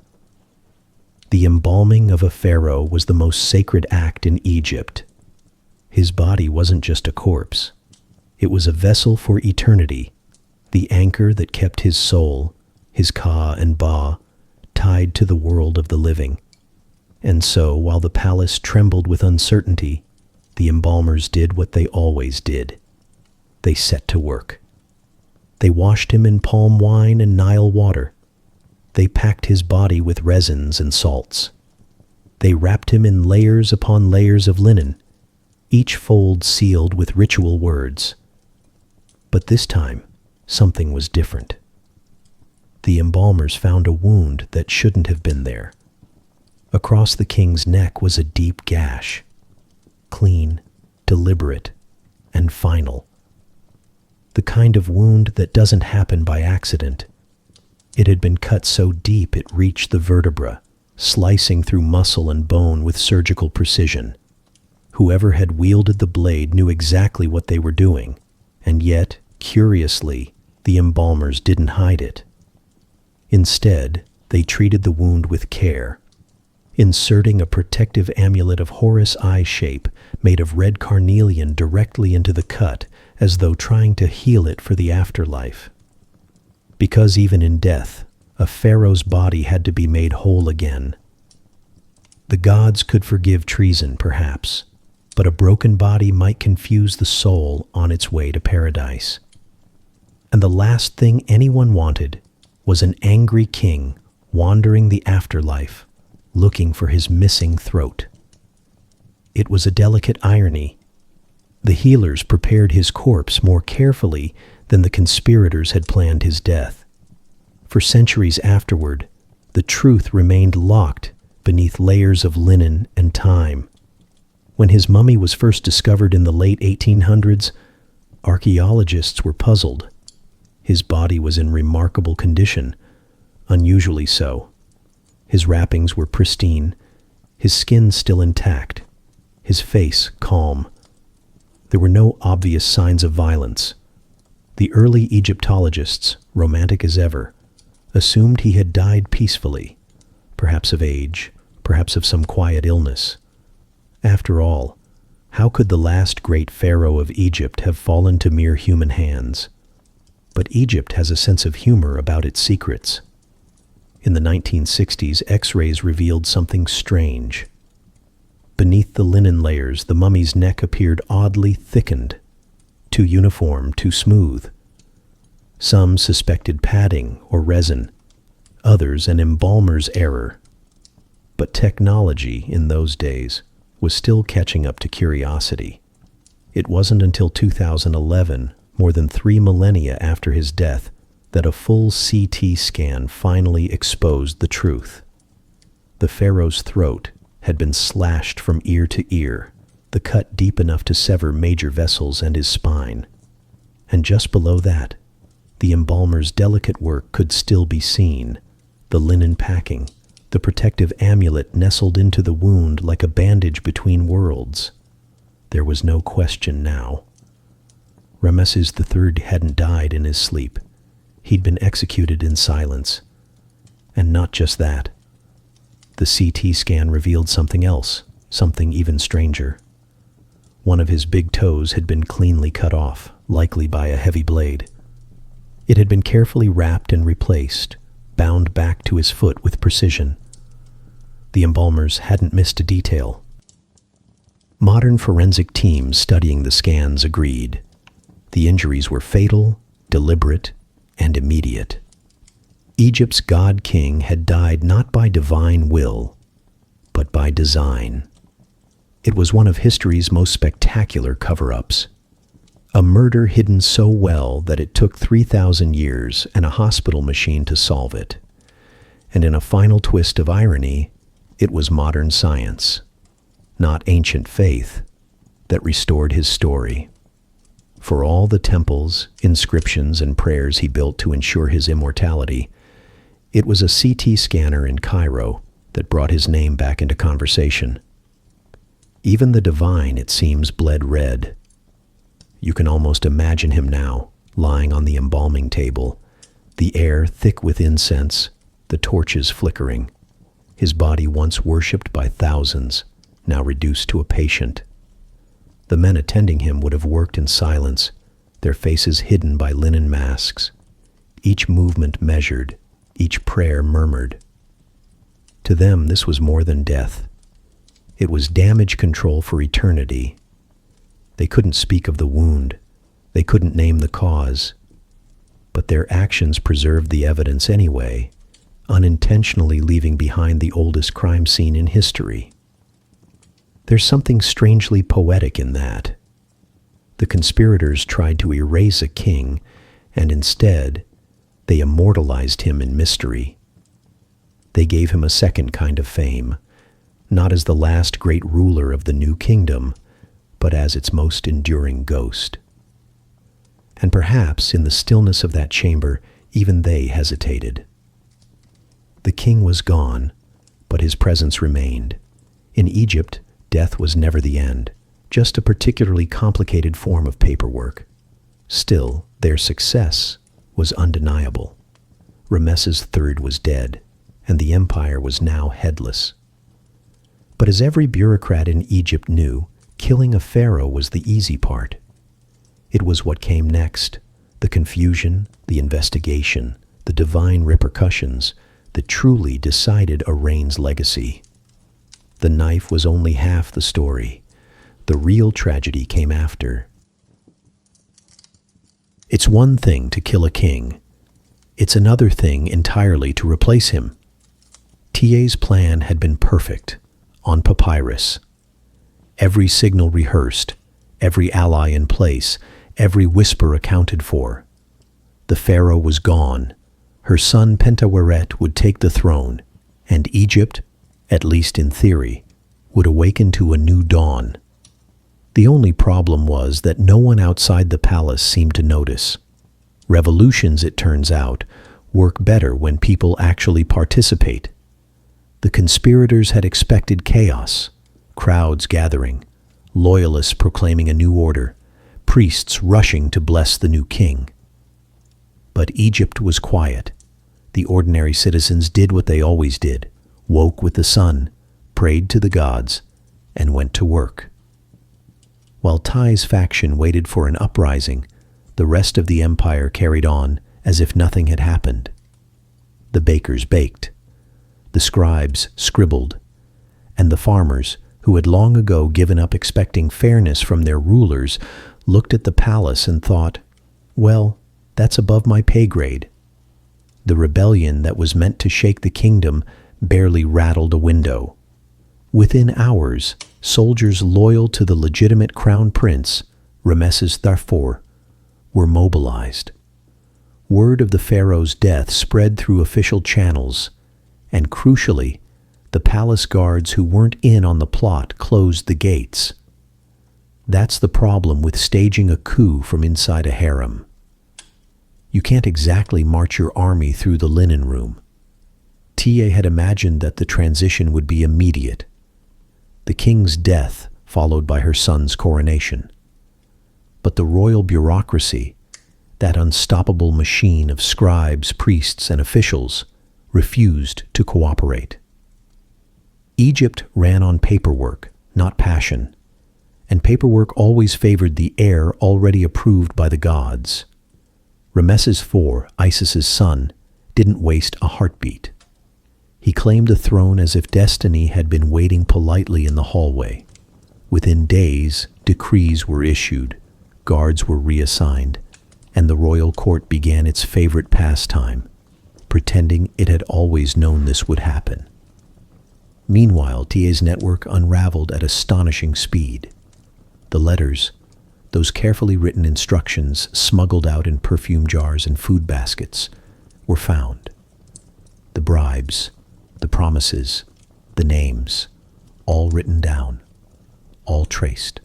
The embalming of a pharaoh was the most sacred act in Egypt. His body wasn't just a corpse. It was a vessel for eternity, the anchor that kept his soul, his Ka and Ba, tied to the world of the living. And so, while the palace trembled with uncertainty, the embalmers did what they always did. They set to work. They washed him in palm wine and Nile water. They packed his body with resins and salts. They wrapped him in layers upon layers of linen, each fold sealed with ritual words. But this time, something was different. The embalmers found a wound that shouldn't have been there. Across the king's neck was a deep gash, clean, deliberate, and final. The kind of wound that doesn't happen by accident. It had been cut so deep it reached the vertebra, slicing through muscle and bone with surgical precision. Whoever had wielded the blade knew exactly what they were doing, and yet, curiously, the embalmers didn't hide it. Instead, they treated the wound with care, inserting a protective amulet of Horus eye shape made of red carnelian directly into the cut, as though trying to heal it for the afterlife. Because even in death, a pharaoh's body had to be made whole again. The gods could forgive treason, perhaps, but a broken body might confuse the soul on its way to paradise. And the last thing anyone wanted was an angry king wandering the afterlife, looking for his missing throat. It was a delicate irony. The healers prepared his corpse more carefully than the conspirators had planned his death. For centuries afterward, the truth remained locked beneath layers of linen and time. When his mummy was first discovered in the late 1800s, archaeologists were puzzled. His body was in remarkable condition, unusually so. His wrappings were pristine, his skin still intact, his face calm. There were no obvious signs of violence. The early Egyptologists, romantic as ever, assumed he had died peacefully, perhaps of age, perhaps of some quiet illness. After all, how could the last great pharaoh of Egypt have fallen to mere human hands? But Egypt has a sense of humor about its secrets. In the 1960s, X-rays revealed something strange. Beneath the linen layers, the mummy's neck appeared oddly thickened, too uniform, too smooth. Some suspected padding or resin, others an embalmer's error. But technology in those days was still catching up to curiosity. It wasn't until 2011, more than 3 millennia after his death, that a full CT scan finally exposed the truth. The pharaoh's throat had been slashed from ear to ear, the cut deep enough to sever major vessels and his spine. And just below that, the embalmer's delicate work could still be seen, the linen packing, the protective amulet nestled into the wound like a bandage between worlds. There was no question now. Ramesses III hadn't died in his sleep. He'd been executed in silence. And not just that. The CT scan revealed something else, something even stranger. One of his big toes had been cleanly cut off, likely by a heavy blade. It had been carefully wrapped and replaced, bound back to his foot with precision. The embalmers hadn't missed a detail. Modern forensic teams studying the scans agreed. The injuries were fatal, deliberate, and immediate. Egypt's god-king had died not by divine will, but by design. It was one of history's most spectacular cover-ups. A murder hidden so well that it took 3,000 years and a hospital machine to solve it. And in a final twist of irony, it was modern science, not ancient faith, that restored his story. For all the temples, inscriptions, and prayers he built to ensure his immortality, it was a CT scanner in Cairo that brought his name back into conversation. Even the divine, it seems, bled red. You can almost imagine him now, lying on the embalming table, the air thick with incense, the torches flickering. His body once worshipped by thousands, now reduced to a patient. The men attending him would have worked in silence, their faces hidden by linen masks, each movement measured, each prayer murmured. To them, this was more than death. It was damage control for eternity. They couldn't speak of the wound. They couldn't name the cause. But their actions preserved the evidence anyway, unintentionally leaving behind the oldest crime scene in history. There's something strangely poetic in that. The conspirators tried to erase a king, and instead, they immortalized him in mystery. They gave him a second kind of fame, not as the last great ruler of the new kingdom, but as its most enduring ghost. And perhaps in the stillness of that chamber, even they hesitated. The king was gone, but his presence remained. In Egypt, death was never the end, just a particularly complicated form of paperwork. Still, their success was undeniable. Ramesses III was dead, and the empire was now headless. But as every bureaucrat in Egypt knew, killing a pharaoh was the easy part. It was what came next, the confusion, the investigation, the divine repercussions that truly decided a reign's legacy. The knife was only half the story. The real tragedy came after. It's one thing to kill a king. It's another thing entirely to replace him. TA's plan had been perfect, on papyrus. Every signal rehearsed, every ally in place, every whisper accounted for. The pharaoh was gone. Her son Pentaweret would take the throne, and Egypt, at least in theory, would awaken to a new dawn. The only problem was that no one outside the palace seemed to notice. Revolutions, it turns out, work better when people actually participate. The conspirators had expected chaos, crowds gathering, loyalists proclaiming a new order, priests rushing to bless the new king. But Egypt was quiet. The ordinary citizens did what they always did, woke with the sun, prayed to the gods, and went to work. While Tai's faction waited for an uprising, the rest of the empire carried on as if nothing had happened. The bakers baked, the scribes scribbled, and the farmers, who had long ago given up expecting fairness from their rulers, looked at the palace and thought, well, that's above my pay grade. The rebellion that was meant to shake the kingdom barely rattled a window. Within hours, soldiers loyal to the legitimate crown prince, Ramesses III, were mobilized. Word of the pharaoh's death spread through official channels, and crucially, the palace guards who weren't in on the plot closed the gates. That's the problem with staging a coup from inside a harem. You can't exactly march your army through the linen room. Ta had imagined that the transition would be immediate. The king's death followed by her son's coronation. But the royal bureaucracy, that unstoppable machine of scribes, priests, and officials, refused to cooperate. Egypt ran on paperwork, not passion, and paperwork always favored the heir already approved by the gods. Ramesses IV, Isis's son, didn't waste a heartbeat. He claimed the throne as if destiny had been waiting politely in the hallway. Within days, decrees were issued, guards were reassigned, and the royal court began its favorite pastime, pretending it had always known this would happen. Meanwhile, Ta's network unraveled at astonishing speed. The letters, those carefully written instructions smuggled out in perfume jars and food baskets, were found. The bribes, the promises, the names, all written down, all traced.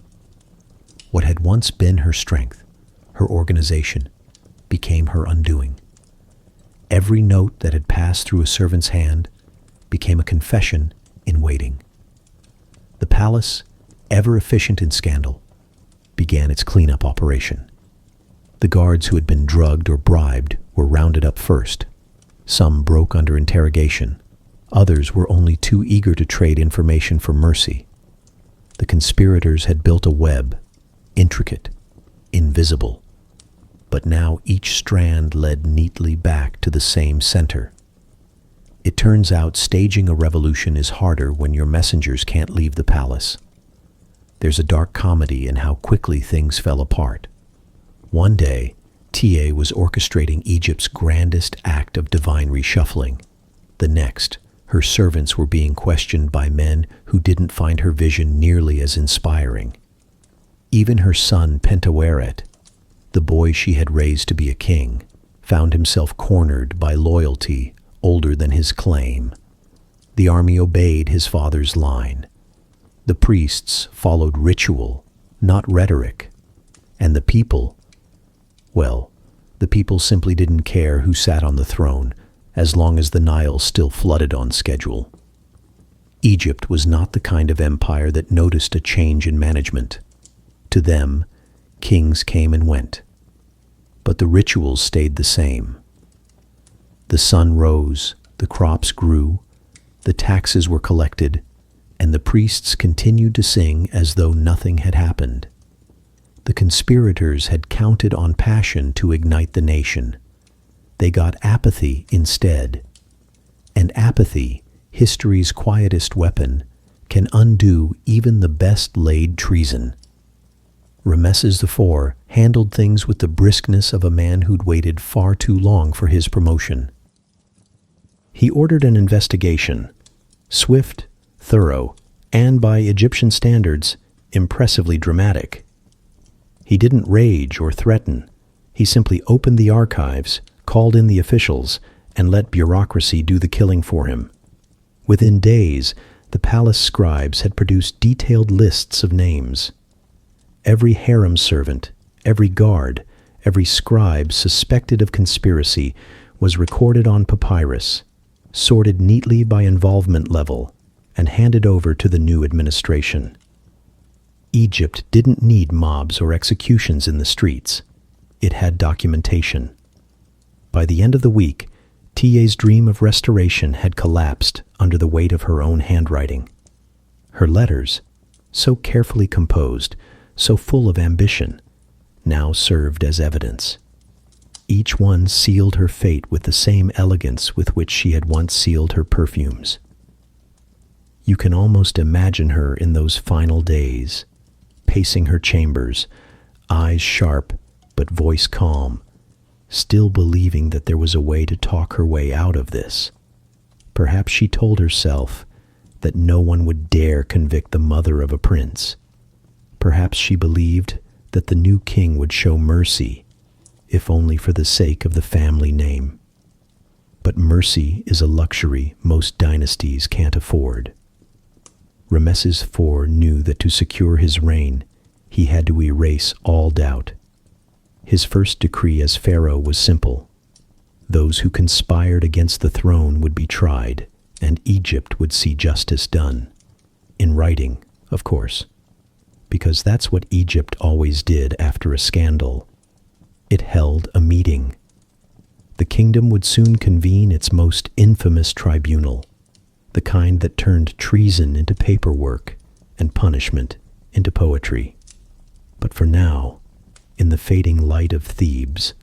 What had once been her strength, her organization, became her undoing. Every note that had passed through a servant's hand became a confession in waiting. The palace, ever efficient in scandal, began its cleanup operation. The guards who had been drugged or bribed were rounded up first. Some broke under interrogation. Others were only too eager to trade information for mercy. The conspirators had built a web, intricate, invisible, but now each strand led neatly back to the same center. It turns out staging a revolution is harder when your messengers can't leave the palace. There's a dark comedy in how quickly things fell apart. One day, Ta was orchestrating Egypt's grandest act of divine reshuffling. The next, her servants were being questioned by men who didn't find her vision nearly as inspiring. Even her son Pentaweret, the boy she had raised to be a king, found himself cornered by loyalty older than his claim. The army obeyed his father's line. The priests followed ritual, not rhetoric. And the people, well, the people simply didn't care who sat on the throne, as long as the Nile still flooded on schedule. Egypt was not the kind of empire that noticed a change in management. To them, kings came and went, but the rituals stayed the same. The sun rose, the crops grew, the taxes were collected, and the priests continued to sing as though nothing had happened. The conspirators had counted on passion to ignite the nation. They got apathy instead. And apathy, history's quietest weapon, can undo even the best-laid treason. Ramesses IV handled things with the briskness of a man who'd waited far too long for his promotion. He ordered an investigation, swift, thorough, and by Egyptian standards, impressively dramatic. He didn't rage or threaten. He simply opened the archives, called in the officials, and let bureaucracy do the killing for him. Within days, the palace scribes had produced detailed lists of names. Every harem servant, every guard, every scribe suspected of conspiracy was recorded on papyrus, sorted neatly by involvement level, and handed over to the new administration. Egypt didn't need mobs or executions in the streets. It had documentation. By the end of the week, Ta's dream of restoration had collapsed under the weight of her own handwriting. Her letters, so carefully composed, so full of ambition, now served as evidence. Each one sealed her fate with the same elegance with which she had once sealed her perfumes. You can almost imagine her in those final days, pacing her chambers, eyes sharp but voice calm, still believing that there was a way to talk her way out of this. Perhaps she told herself that no one would dare convict the mother of a prince. Perhaps she believed that the new king would show mercy, if only for the sake of the family name. But mercy is a luxury most dynasties can't afford. Ramesses IV knew that to secure his reign, he had to erase all doubt. His first decree as pharaoh was simple. Those who conspired against the throne would be tried, and Egypt would see justice done. In writing, of course, because that's what Egypt always did after a scandal. It held a meeting. The kingdom would soon convene its most infamous tribunal, the kind that turned treason into paperwork and punishment into poetry. But for now, in the fading light of Thebes,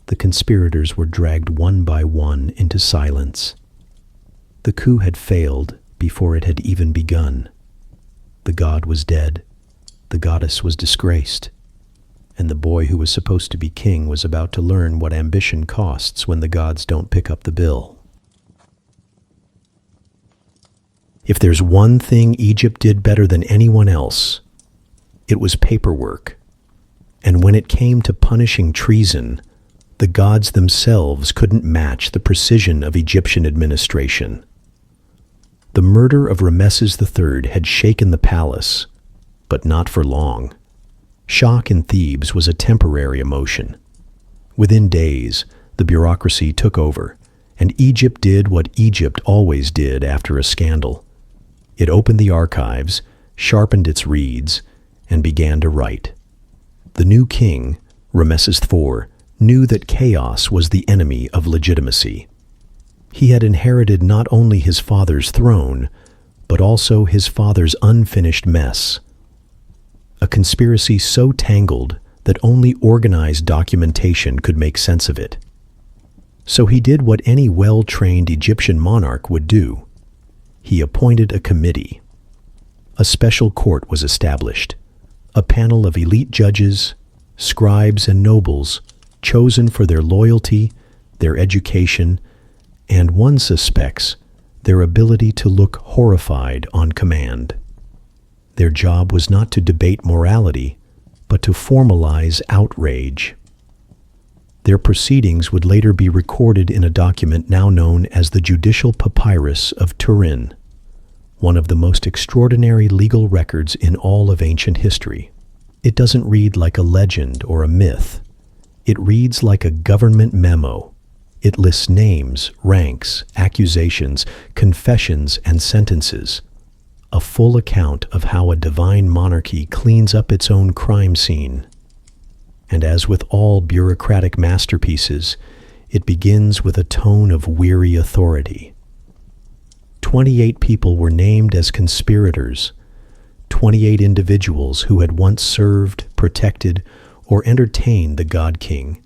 the conspirators were dragged one by one into silence. The coup had failed before it had even begun. The god was dead, the goddess was disgraced, and the boy who was supposed to be king was about to learn what ambition costs when the gods don't pick up the bill. If there's one thing Egypt did better than anyone else, it was paperwork. And when it came to punishing treason, the gods themselves couldn't match the precision of Egyptian administration. The murder of Ramesses III had shaken the palace, but not for long. Shock in Thebes was a temporary emotion. Within days, the bureaucracy took over, and Egypt did what Egypt always did after a scandal. It opened the archives, sharpened its reeds, and began to write. The new king, Ramesses IV, knew that chaos was the enemy of legitimacy. He had inherited not only his father's throne, but also his father's unfinished mess. A conspiracy so tangled that only organized documentation could make sense of it. So he did what any well-trained Egyptian monarch would do. He appointed a committee. A special court was established, a panel of elite judges, scribes, and nobles chosen for their loyalty, their education, and one suspects their ability to look horrified on command. Their job was not to debate morality, but to formalize outrage. Their proceedings would later be recorded in a document now known as the Judicial Papyrus of Turin, one of the most extraordinary legal records in all of ancient history. It doesn't read like a legend or a myth. It reads like a government memo. It lists names, ranks, accusations, confessions, and sentences. A full account of how a divine monarchy cleans up its own crime scene. And as with all bureaucratic masterpieces, it begins with a tone of weary authority. 28 people were named as conspirators, 28 individuals who had once served, protected, or entertained the God King,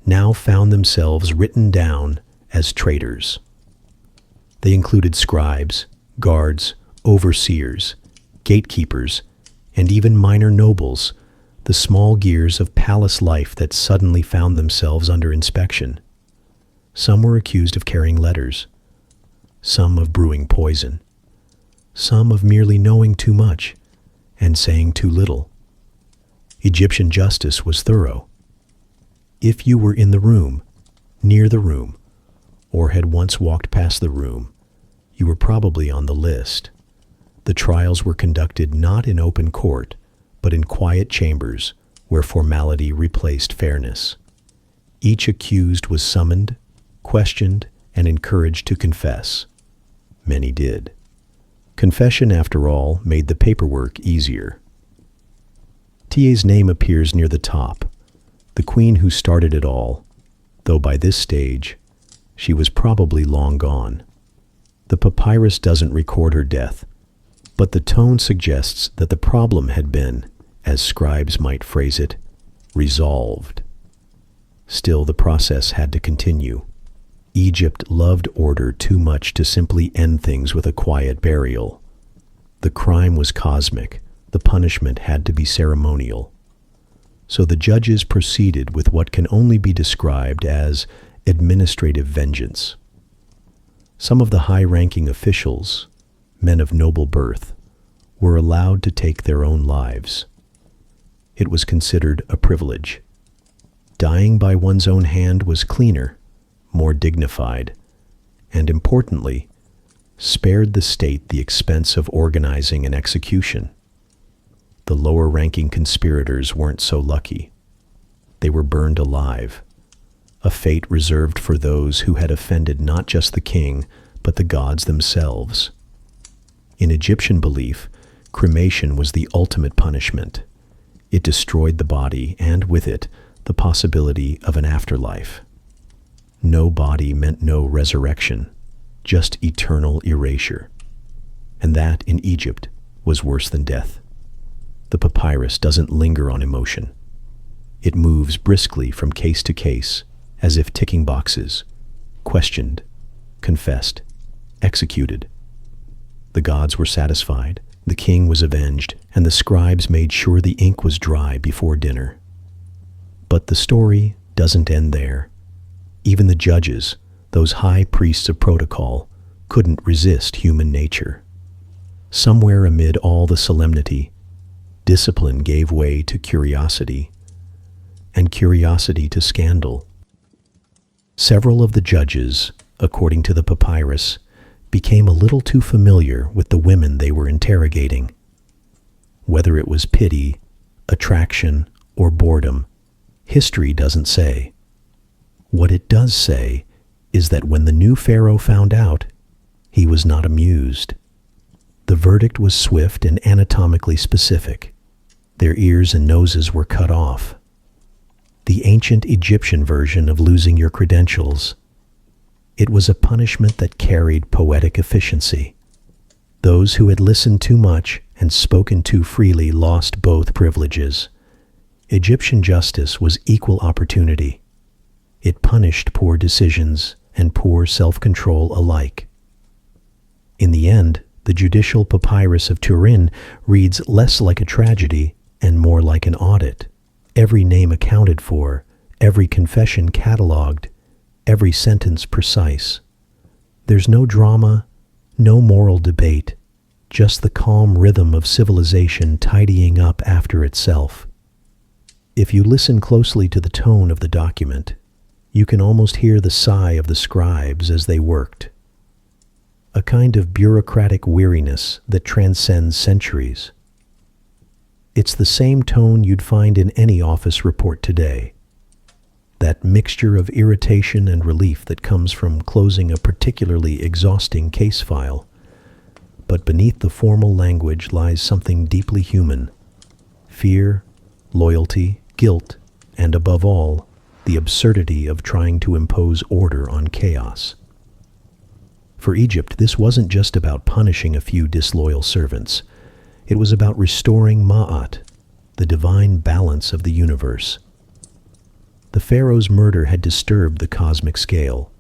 now found themselves written down as traitors. They included scribes, guards, overseers, gatekeepers, and even minor nobles, the small gears of palace life that suddenly found themselves under inspection. Some were accused of carrying letters, some of brewing poison, some of merely knowing too much and saying too little. Egyptian justice was thorough. If you were in the room, near the room, or had once walked past the room, you were probably on the list. The trials were conducted not in open court, but in quiet chambers where formality replaced fairness. Each accused was summoned, questioned, and encouraged to confess. Many did. Confession, after all, made the paperwork easier. Ta's name appears near the top, the queen who started it all, though by this stage, she was probably long gone. The papyrus doesn't record her death, But the tone suggests that the problem had been, as scribes might phrase it, resolved. Still, the process had to continue. Egypt loved order too much to simply end things with a quiet burial. The crime was cosmic. The punishment had to be ceremonial. So the judges proceeded with what can only be described as administrative vengeance. Some of the high-ranking officials, men of noble birth, were allowed to take their own lives. It was considered a privilege. Dying by one's own hand was cleaner, more dignified, and importantly, spared the state the expense of organizing an execution. The lower-ranking conspirators weren't so lucky. They were burned alive, a fate reserved for those who had offended not just the king, but the gods themselves. In Egyptian belief, cremation was the ultimate punishment. It destroyed the body, and with it, the possibility of an afterlife. No body meant no resurrection, just eternal erasure. And that, in Egypt, was worse than death. The papyrus doesn't linger on emotion. It moves briskly from case to case, as if ticking boxes: questioned, confessed, executed. The gods were satisfied, the king was avenged, and the scribes made sure the ink was dry before dinner. But the story doesn't end there. Even the judges, those high priests of protocol, couldn't resist human nature. Somewhere amid all the solemnity, discipline gave way to curiosity, and curiosity to scandal. Several of the judges, according to the papyrus, became a little too familiar with the women they were interrogating. Whether it was pity, attraction, or boredom, history doesn't say. What it does say is that when the new pharaoh found out, he was not amused. The verdict was swift and anatomically specific. Their ears and noses were cut off. The ancient Egyptian version of losing your credentials. It was a punishment that carried poetic efficiency. Those who had listened too much and spoken too freely lost both privileges. Egyptian justice was equal opportunity. It punished poor decisions and poor self-control alike. In the end, the judicial papyrus of Turin reads less like a tragedy and more like an audit. Every name accounted for, every confession catalogued, every sentence precise. There's no drama, no moral debate, just the calm rhythm of civilization tidying up after itself. If you listen closely to the tone of the document, you can almost hear the sigh of the scribes as they worked. A kind of bureaucratic weariness that transcends centuries. It's the same tone you'd find in any office report today. That mixture of irritation and relief that comes from closing a particularly exhausting case file. But beneath the formal language lies something deeply human. Fear, loyalty, guilt, and above all, the absurdity of trying to impose order on chaos. For Egypt, this wasn't just about punishing a few disloyal servants. It was about restoring Ma'at, the divine balance of the universe. The pharaoh's murder had disturbed the cosmic scale.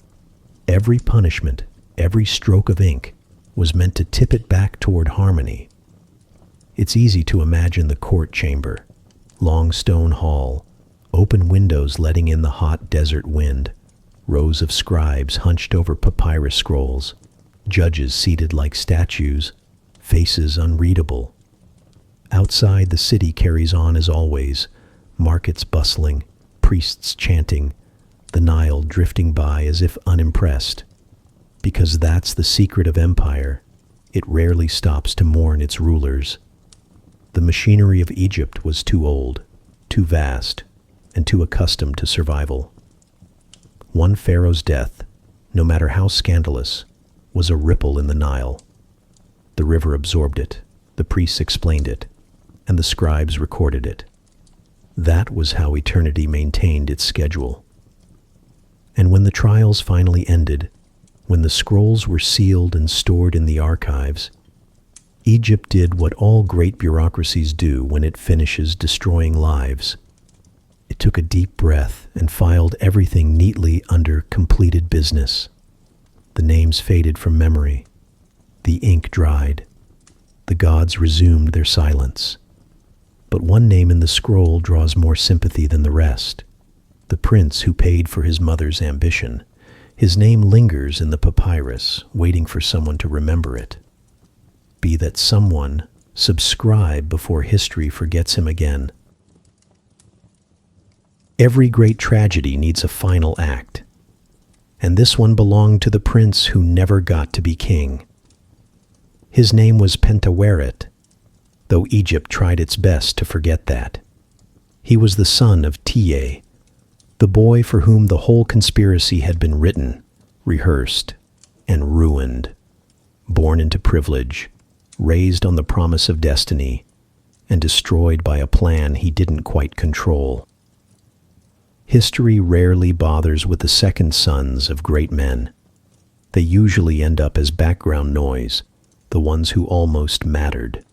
Every punishment, every stroke of ink, was meant to tip it back toward harmony. It's easy to imagine the court chamber, long stone hall, open windows letting in the hot desert wind, rows of scribes hunched over papyrus scrolls, judges seated like statues, faces unreadable. Outside, the city carries on as always, markets bustling, priests chanting, the Nile drifting by as if unimpressed. Because that's the secret of empire, it rarely stops to mourn its rulers. The machinery of Egypt was too old, too vast, and too accustomed to survival. One pharaoh's death, no matter how scandalous, was a ripple in the Nile. The river absorbed it, the priests explained it, and the scribes recorded it. That was how eternity maintained its schedule. And when the trials finally ended, when the scrolls were sealed and stored in the archives, Egypt did what all great bureaucracies do when it finishes destroying lives. It took a deep breath and filed everything neatly under completed business. The names faded from memory. The ink dried. The gods resumed their silence. But one name in the scroll draws more sympathy than the rest. The prince who paid for his mother's ambition. His name lingers in the papyrus, waiting for someone to remember it. Be that someone, subscribe before history forgets him again. Every great tragedy needs a final act, and this one belonged to the prince who never got to be king. His name was Pentaweret, though Egypt tried its best to forget that. He was the son of Tiye, the boy for whom the whole conspiracy had been written, rehearsed, and ruined. Born into privilege, raised on the promise of destiny, and destroyed by a plan he didn't quite control. History rarely bothers with the second sons of great men. They usually end up as background noise, the ones who almost mattered.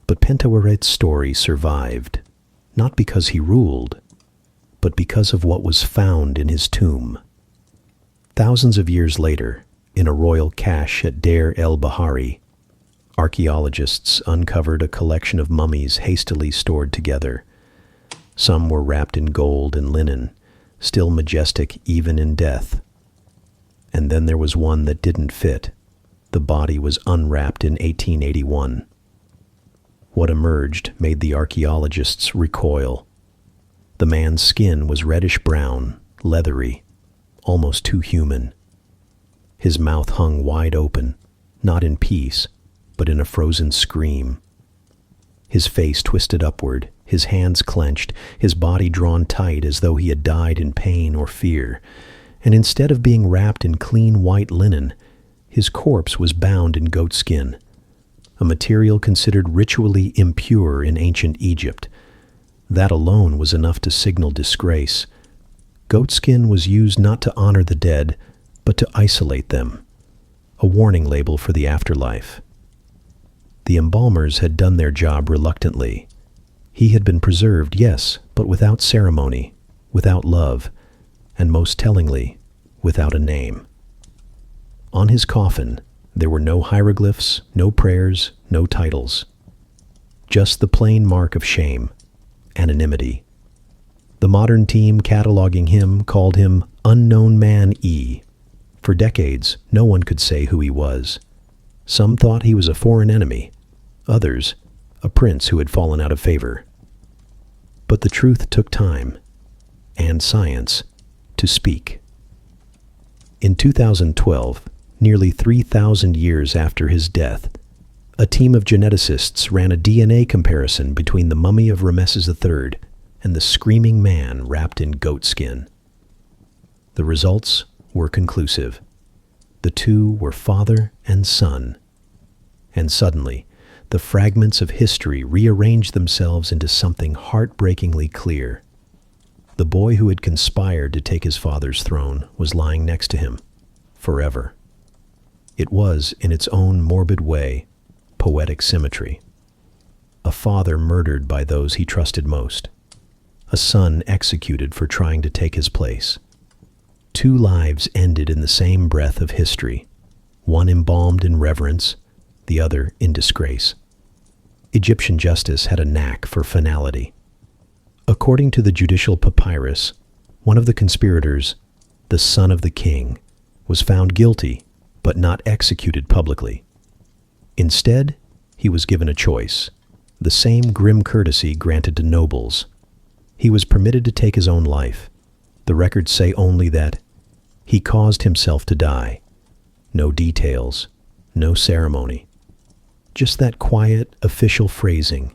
But Pentaweret's story survived, not because he ruled, but because of what was found in his tomb. Thousands of years later, in a royal cache at Deir el-Bahari, archaeologists uncovered a collection of mummies hastily stored together. Some were wrapped in gold and linen, still majestic even in death. And then there was one that didn't fit. The body was unwrapped in 1881. What emerged made the archaeologists recoil. The man's skin was reddish-brown, leathery, almost too human. His mouth hung wide open, not in peace, but in a frozen scream. His face twisted upward, his hands clenched, his body drawn tight as though he had died in pain or fear. And instead of being wrapped in clean white linen, his corpse was bound in goatskin, a material considered ritually impure in ancient Egypt. That alone was enough to signal disgrace. Goatskin was used not to honor the dead, but to isolate them, a warning label for the afterlife. The embalmers had done their job reluctantly. He had been preserved, yes, but without ceremony, without love, and most tellingly, without a name. On his coffin, there were no hieroglyphs, no prayers, no titles. Just the plain mark of shame, anonymity. The modern team cataloging him called him Unknown Man E. For decades, no one could say who he was. Some thought he was a foreign enemy, others, a prince who had fallen out of favor. But the truth took time, and science, to speak. In 2012, nearly 3,000 years after his death, a team of geneticists ran a DNA comparison between the mummy of Ramesses III and the screaming man wrapped in goatskin. The results were conclusive. The two were father and son. And suddenly, the fragments of history rearranged themselves into something heartbreakingly clear. The boy who had conspired to take his father's throne was lying next to him, forever. It was, in its own morbid way, poetic symmetry. A father murdered by those he trusted most. A son executed for trying to take his place. Two lives ended in the same breath of history, one embalmed in reverence, the other in disgrace. Egyptian justice had a knack for finality. According to the judicial papyrus, one of the conspirators, the son of the king, was found guilty but not executed publicly. Instead, he was given a choice, the same grim courtesy granted to nobles. He was permitted to take his own life. The records say only that he caused himself to die. No details, no ceremony. Just that quiet, official phrasing,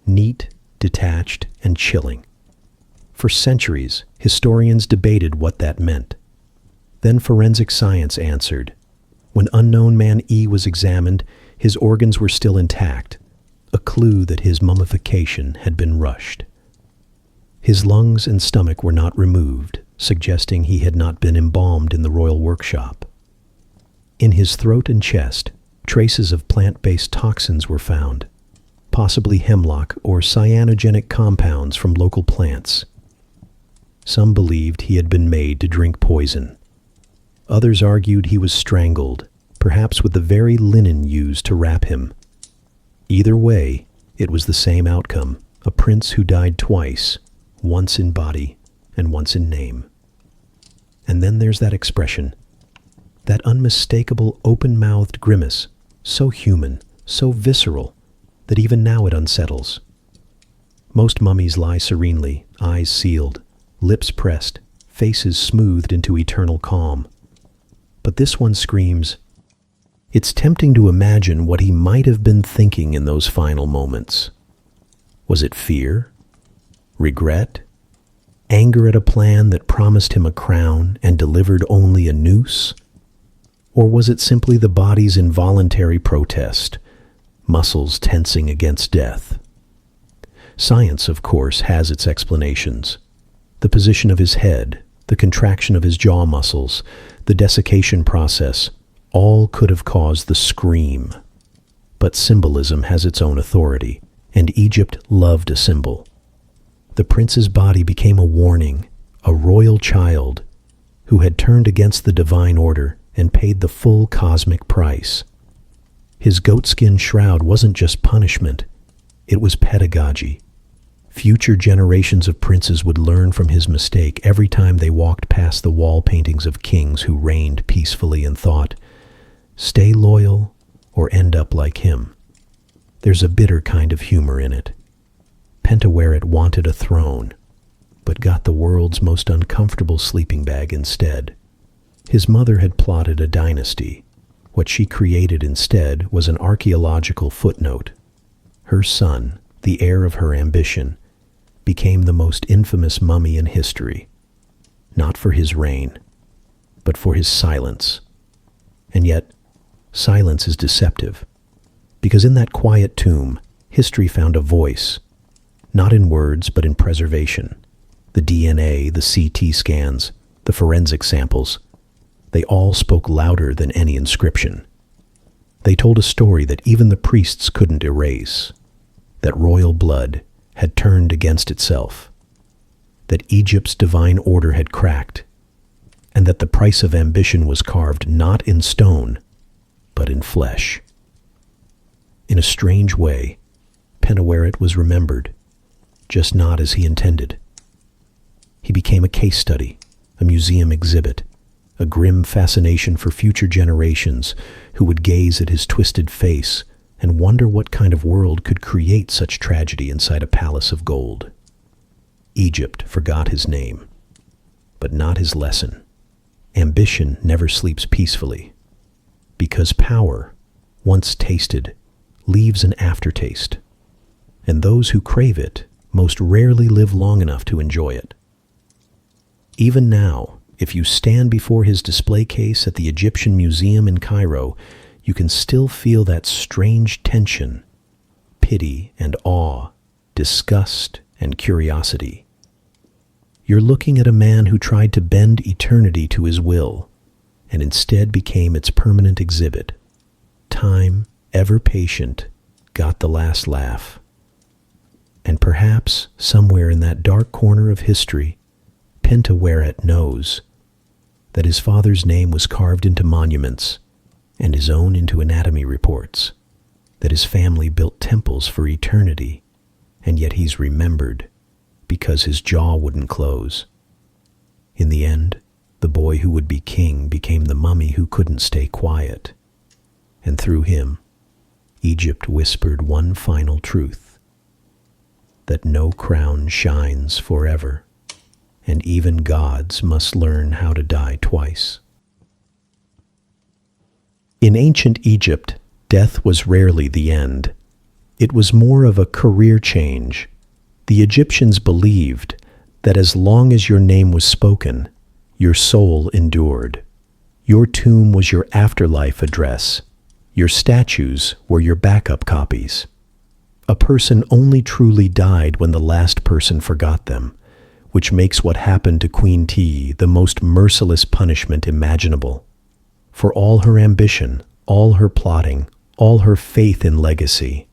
neat, detached, and chilling. For centuries, historians debated what that meant. Then forensic science answered. When Unknown Man E was examined, his organs were still intact, a clue that his mummification had been rushed. His lungs and stomach were not removed, suggesting he had not been embalmed in the royal workshop. In his throat and chest, Traces of plant-based toxins were found, possibly hemlock or cyanogenic compounds from local plants. Some believed he had been made to drink poison. Others argued he was strangled, perhaps with the very linen used to wrap him. Either way, it was the same outcome, a prince who died twice, once in body and once in name. And then there's that expression, that unmistakable open-mouthed grimace, so human, so visceral, that even now it unsettles. Most mummies lie serenely, eyes sealed, lips pressed, faces smoothed into eternal calm. But this one screams, it's tempting to imagine what he might have been thinking in those final moments. Was it fear? Regret? Anger at a plan that promised him a crown and delivered only a noose? Or was it simply the body's involuntary protest, muscles tensing against death? Science, of course, has its explanations. The position of his head, the contraction of his jaw muscles, the desiccation process, all could have caused the scream. But symbolism has its own authority, and Egypt loved a symbol. The prince's body became a warning, a royal child who had turned against the divine order and paid the full cosmic price. His goatskin shroud wasn't just punishment, it was pedagogy. Future generations of princes would learn from his mistake every time they walked past the wall paintings of kings who reigned peacefully and thought, stay loyal or end up like him. There's a bitter kind of humor in it. Pentaweret wanted a throne, but got the world's most uncomfortable sleeping bag instead. His mother had plotted a dynasty. What she created instead was an archaeological footnote. Her son, the heir of her ambition, became the most infamous mummy in history, not for his reign, but for his silence. And yet, silence is deceptive, because in that quiet tomb, history found a voice, not in words but in preservation. The DNA, the CT scans, the forensic samples, they all spoke louder than any inscription. They told a story that even the priests couldn't erase, that royal blood had turned against itself, that Egypt's divine order had cracked, and that the price of ambition was carved not in stone, but in flesh. In a strange way, Pentaweret was remembered, just not as he intended. He became a case study, a museum exhibit, a grim fascination for future generations who would gaze at his twisted face and wonder what kind of world could create such tragedy inside a palace of gold. Egypt forgot his name, but not his lesson. Ambition never sleeps peacefully, because power, once tasted, leaves an aftertaste, and those who crave it most rarely live long enough to enjoy it. Even now, if you stand before his display case at the Egyptian Museum in Cairo, you can still feel that strange tension, pity and awe, disgust and curiosity. You're looking at a man who tried to bend eternity to his will, and instead became its permanent exhibit. Time, ever patient, got the last laugh. And perhaps, somewhere in that dark corner of history, Pentaweret knows that his father's name was carved into monuments and his own into anatomy reports, that his family built temples for eternity, and yet he's remembered because his jaw wouldn't close. In the end, the boy who would be king became the mummy who couldn't stay quiet, and through him, Egypt whispered one final truth, that no crown shines forever, and even gods must learn how to die twice. In ancient Egypt, death was rarely the end. It was more of a career change. The Egyptians believed that as long as your name was spoken, your soul endured. Your tomb was your afterlife address. Your statues were your backup copies. A person only truly died when the last person forgot them, which makes what happened to Queen T the most merciless punishment imaginable. For all her ambition, all her plotting, all her faith in legacy.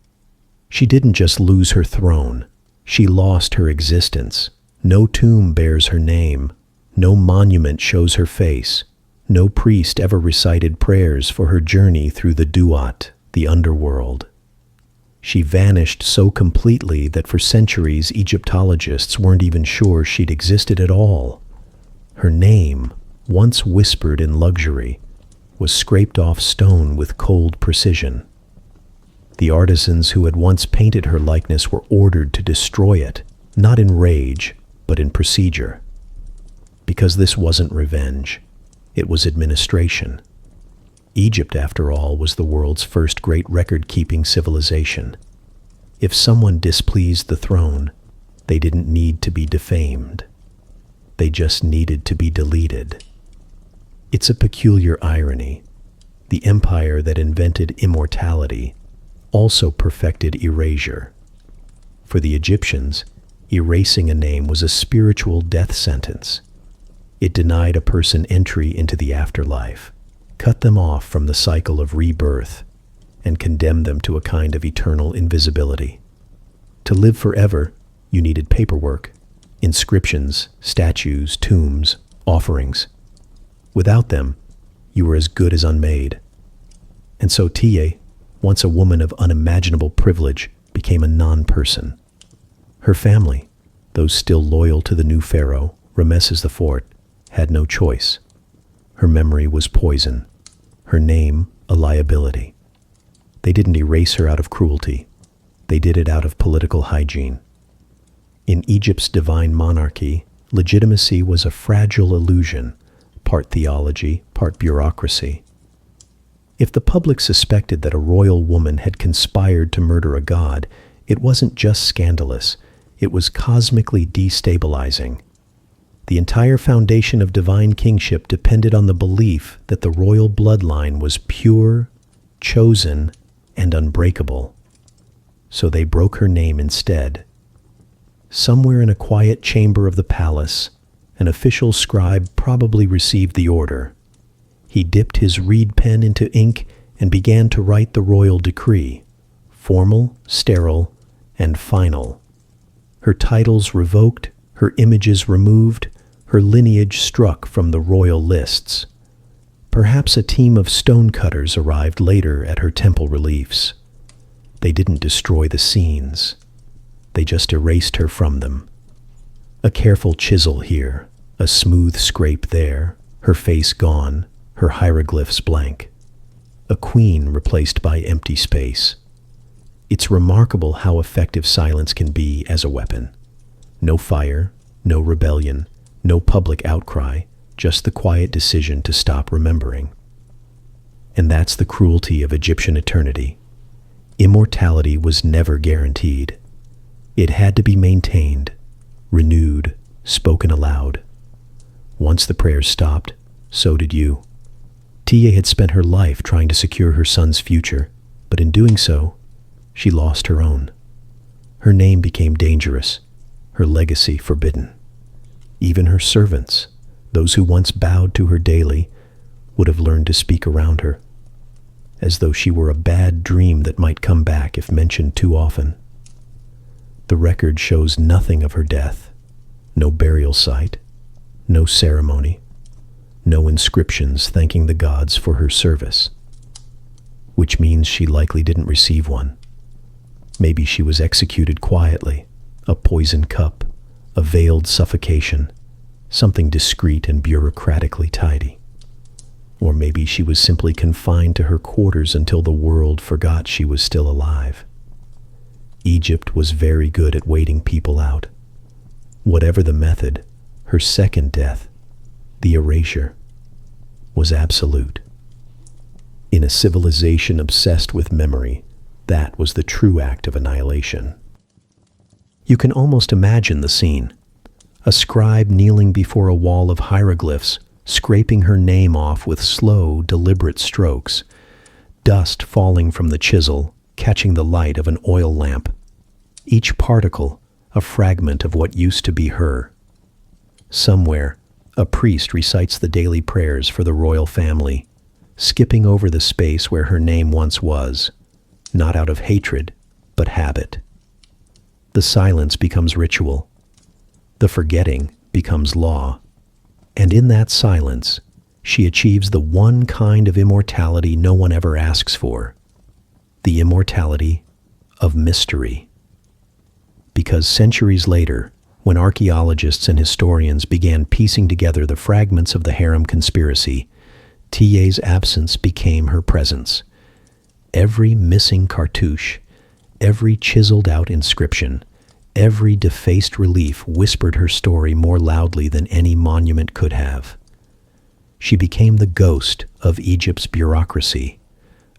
She didn't just lose her throne, she lost her existence. No tomb bears her name, no monument shows her face, no priest ever recited prayers for her journey through the Duat, the underworld. She vanished so completely that for centuries Egyptologists weren't even sure she'd existed at all. Her name, once whispered in luxury, was scraped off stone with cold precision. The artisans who had once painted her likeness were ordered to destroy it, not in rage, but in procedure. Because this wasn't revenge, it was administration. Egypt, after all, was the world's first great record-keeping civilization. If someone displeased the throne, they didn't need to be defamed. They just needed to be deleted. It's a peculiar irony. The empire that invented immortality also perfected erasure. For the Egyptians, erasing a name was a spiritual death sentence. It denied a person entry into the afterlife, cut them off from the cycle of rebirth, and condemned them to a kind of eternal invisibility. To live forever, you needed paperwork, inscriptions, statues, tombs, offerings. Without them, you were as good as unmade. And so Tiye, once a woman of unimaginable privilege, became a non-person. Her family, those still loyal to the new pharaoh, Ramesses IV, had no choice. Her memory was poison, her name a liability. They didn't erase her out of cruelty. They did it out of political hygiene. In Egypt's divine monarchy, legitimacy was a fragile illusion, part theology, part bureaucracy. If the public suspected that a royal woman had conspired to murder a god, it wasn't just scandalous, it was cosmically destabilizing. The entire foundation of divine kingship depended on the belief that the royal bloodline was pure, chosen, and unbreakable. So they broke her name instead. Somewhere in a quiet chamber of the palace, an official scribe probably received the order. He dipped his reed pen into ink and began to write the royal decree, formal, sterile, and final. Her titles revoked, her images removed, her lineage struck from the royal lists. Perhaps a team of stonecutters arrived later at her temple reliefs. They didn't destroy the scenes. They just erased her from them. A careful chisel here, a smooth scrape there, her face gone, her hieroglyphs blank. A queen replaced by empty space. It's remarkable how effective silence can be as a weapon. No fire, no rebellion, no public outcry, just the quiet decision to stop remembering. And that's the cruelty of Egyptian eternity. Immortality was never guaranteed. It had to be maintained, renewed, spoken aloud. Once the prayers stopped, so did you. Tiye had spent her life trying to secure her son's future, but in doing so, she lost her own. Her name became dangerous, her legacy forbidden. Even her servants, those who once bowed to her daily, would have learned to speak around her, as though she were a bad dream that might come back if mentioned too often. The record shows nothing of her death, no burial site, no ceremony, no inscriptions thanking the gods for her service, which means she likely didn't receive one. Maybe she was executed quietly, a poison cup, a veiled suffocation, something discreet and bureaucratically tidy. Or maybe she was simply confined to her quarters until the world forgot she was still alive. Egypt was very good at waiting people out. Whatever the method, her second death, the erasure, was absolute. In a civilization obsessed with memory, that was the true act of annihilation. You can almost imagine the scene. A scribe kneeling before a wall of hieroglyphs, scraping her name off with slow, deliberate strokes, dust falling from the chisel, catching the light of an oil lamp. Each particle, a fragment of what used to be her. Somewhere, a priest recites the daily prayers for the royal family, skipping over the space where her name once was, not out of hatred, but habit. The silence becomes ritual. The forgetting becomes law. And in that silence, she achieves the one kind of immortality no one ever asks for, the immortality of mystery. Because centuries later, when archaeologists and historians began piecing together the fragments of the harem conspiracy, Tiye's absence became her presence. Every missing cartouche, every chiseled-out inscription, every defaced relief whispered her story more loudly than any monument could have. She became the ghost of Egypt's bureaucracy,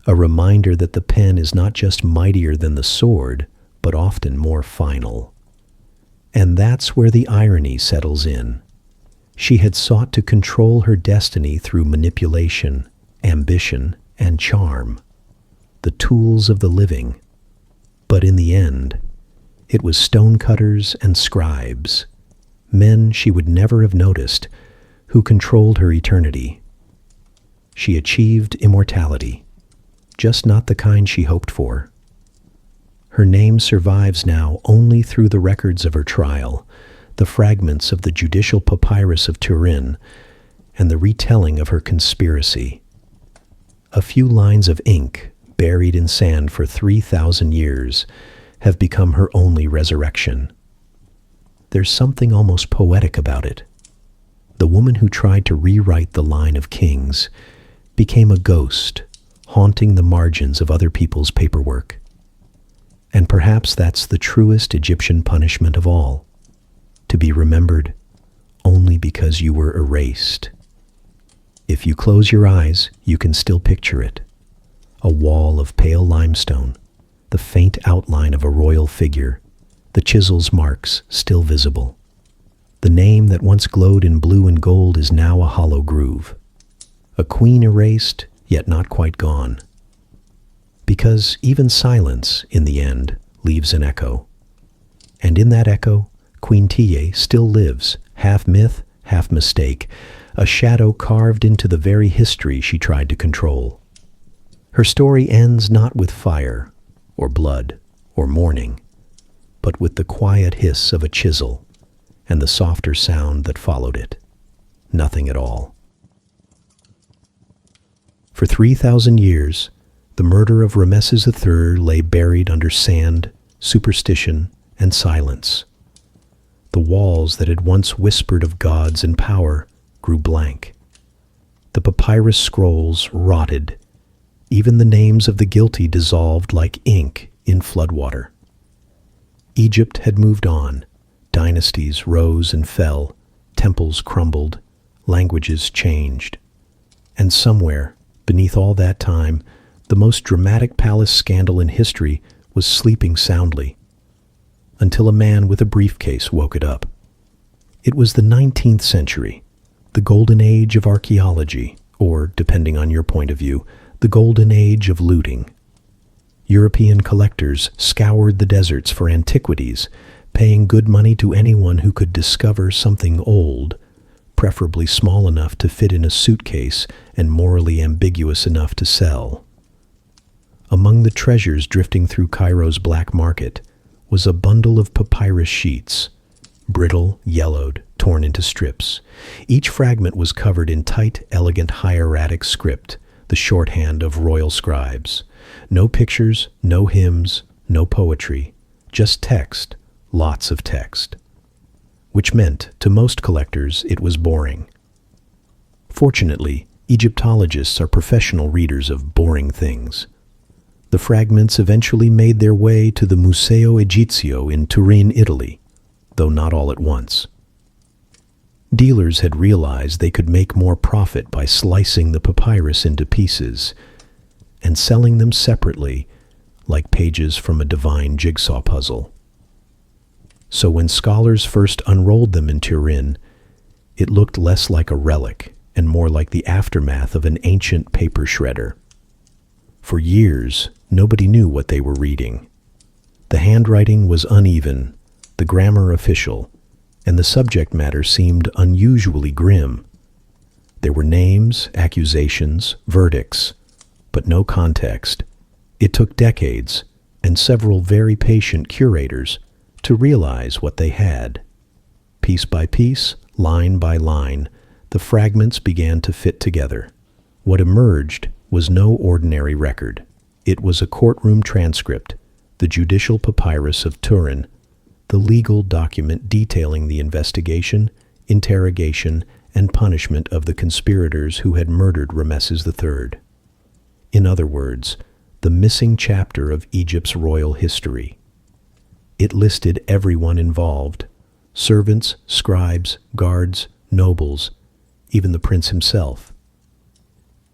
a reminder that the pen is not just mightier than the sword, but often more final. And that's where the irony settles in. She had sought to control her destiny through manipulation, ambition, and charm, the tools of the living. But in the end, it was stonecutters and scribes, men she would never have noticed, who controlled her eternity. She achieved immortality, just not the kind she hoped for. Her name survives now only through the records of her trial, the fragments of the judicial papyrus of Turin, and the retelling of her conspiracy. A few lines of ink, buried in sand for 3,000 years, have become her only resurrection. There's something almost poetic about it. The woman who tried to rewrite the line of kings became a ghost, haunting the margins of other people's paperwork. And perhaps that's the truest Egyptian punishment of all, to be remembered only because you were erased. If you close your eyes, you can still picture it. A wall of pale limestone, the faint outline of a royal figure, the chisel's marks still visible. The name that once glowed in blue and gold is now a hollow groove. A queen erased, yet not quite gone. Because even silence, in the end, leaves an echo. And in that echo, Queen Tiye still lives, half myth, half mistake, a shadow carved into the very history she tried to control. Her story ends not with fire, or blood, or mourning, but with the quiet hiss of a chisel and the softer sound that followed it. Nothing at all. For 3,000 years, the murder of Ramesses III lay buried under sand, superstition, and silence. The walls that had once whispered of gods and power grew blank. The papyrus scrolls rotted. Even the names of the guilty dissolved like ink in floodwater. Egypt had moved on. Dynasties rose and fell. Temples crumbled. Languages changed. And somewhere, beneath all that time, the most dramatic palace scandal in history was sleeping soundly, until a man with a briefcase woke it up. It was the 19th century, the golden age of archaeology, or, depending on your point of view, the golden age of looting. European collectors scoured the deserts for antiquities, paying good money to anyone who could discover something old, preferably small enough to fit in a suitcase and morally ambiguous enough to sell. Among the treasures drifting through Cairo's black market was a bundle of papyrus sheets, brittle, yellowed, torn into strips. Each fragment was covered in tight, elegant hieratic script, the shorthand of royal scribes. No pictures, no hymns, no poetry, just text, lots of text. Which meant, to most collectors, it was boring. Fortunately, Egyptologists are professional readers of boring things. The fragments eventually made their way to the Museo Egizio in Turin, Italy, though not all at once. Dealers had realized they could make more profit by slicing the papyrus into pieces and selling them separately, like pages from a divine jigsaw puzzle. So when scholars first unrolled them in Turin, it looked less like a relic and more like the aftermath of an ancient paper shredder. For years, nobody knew what they were reading. The handwriting was uneven, the grammar official, and the subject matter seemed unusually grim. There were names, accusations, verdicts, but no context. It took decades and several very patient curators to realize what they had. Piece by piece, line by line, the fragments began to fit together. What emerged was no ordinary record. It was a courtroom transcript, the judicial papyrus of Turin, the legal document detailing the investigation, interrogation, and punishment of the conspirators who had murdered Ramesses III. In other words, the missing chapter of Egypt's royal history. It listed everyone involved: servants, scribes, guards, nobles, even the prince himself.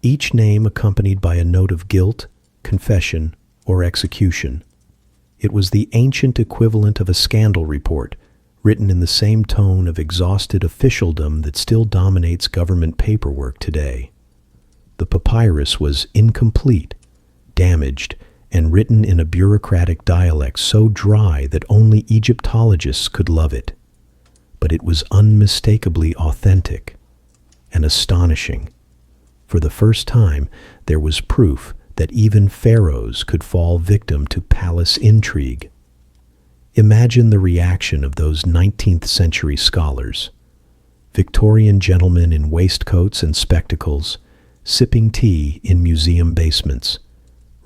Each name accompanied by a note of guilt, confession, or execution. It was the ancient equivalent of a scandal report, written in the same tone of exhausted officialdom that still dominates government paperwork today. The papyrus was incomplete, damaged, and written in a bureaucratic dialect so dry that only Egyptologists could love it. But it was unmistakably authentic and astonishing. For the first time, there was proof that even pharaohs could fall victim to palace intrigue. Imagine the reaction of those 19th century scholars. Victorian gentlemen in waistcoats and spectacles, sipping tea in museum basements,